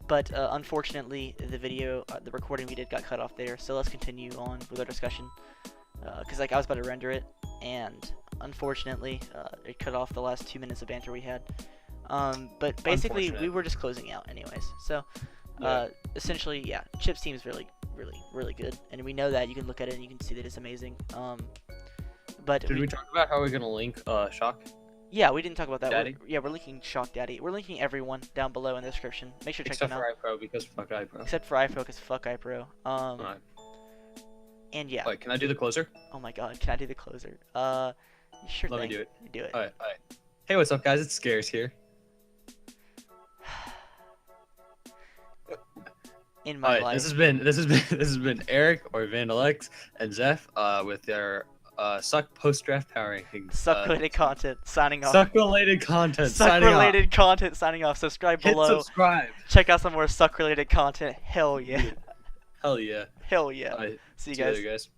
But unfortunately, the recording we did got cut off there. So let's continue on with our discussion. Because like I was about to render it, and unfortunately, it cut off the last 2 minutes of banter we had. But basically, Unfortunate. we were just closing out anyways. So essentially, yeah, Chip's team is really, really, really good, and we know that. You can look at it and you can see that it's amazing. But Did we talk about how we're gonna link Shock? yeah, we didn't talk about that. Daddy? We're linking Shock Daddy. We're linking everyone down below in the description. Make sure to check Except them for out. iPro because fuck iPro. Except for iPro, because fuck iPro. Alright. And yeah. Wait, can I do the closer? Oh my god, can I do the closer? Sure Let me thing. do it. Do it. Alright. Hey, what's up, guys? It's Scares here. In my Alright, life. this has been Eric or VandelX and Zeph with their Suck post draft power rankings. Suck related content. Signing off. Suck related content. Suck Signing related content. Signing off. Subscribe off. Hit below. subscribe. Check out some more suck related content. Hell yeah. Hell yeah. Hell yeah. Alright, See you see you guys. later, guys.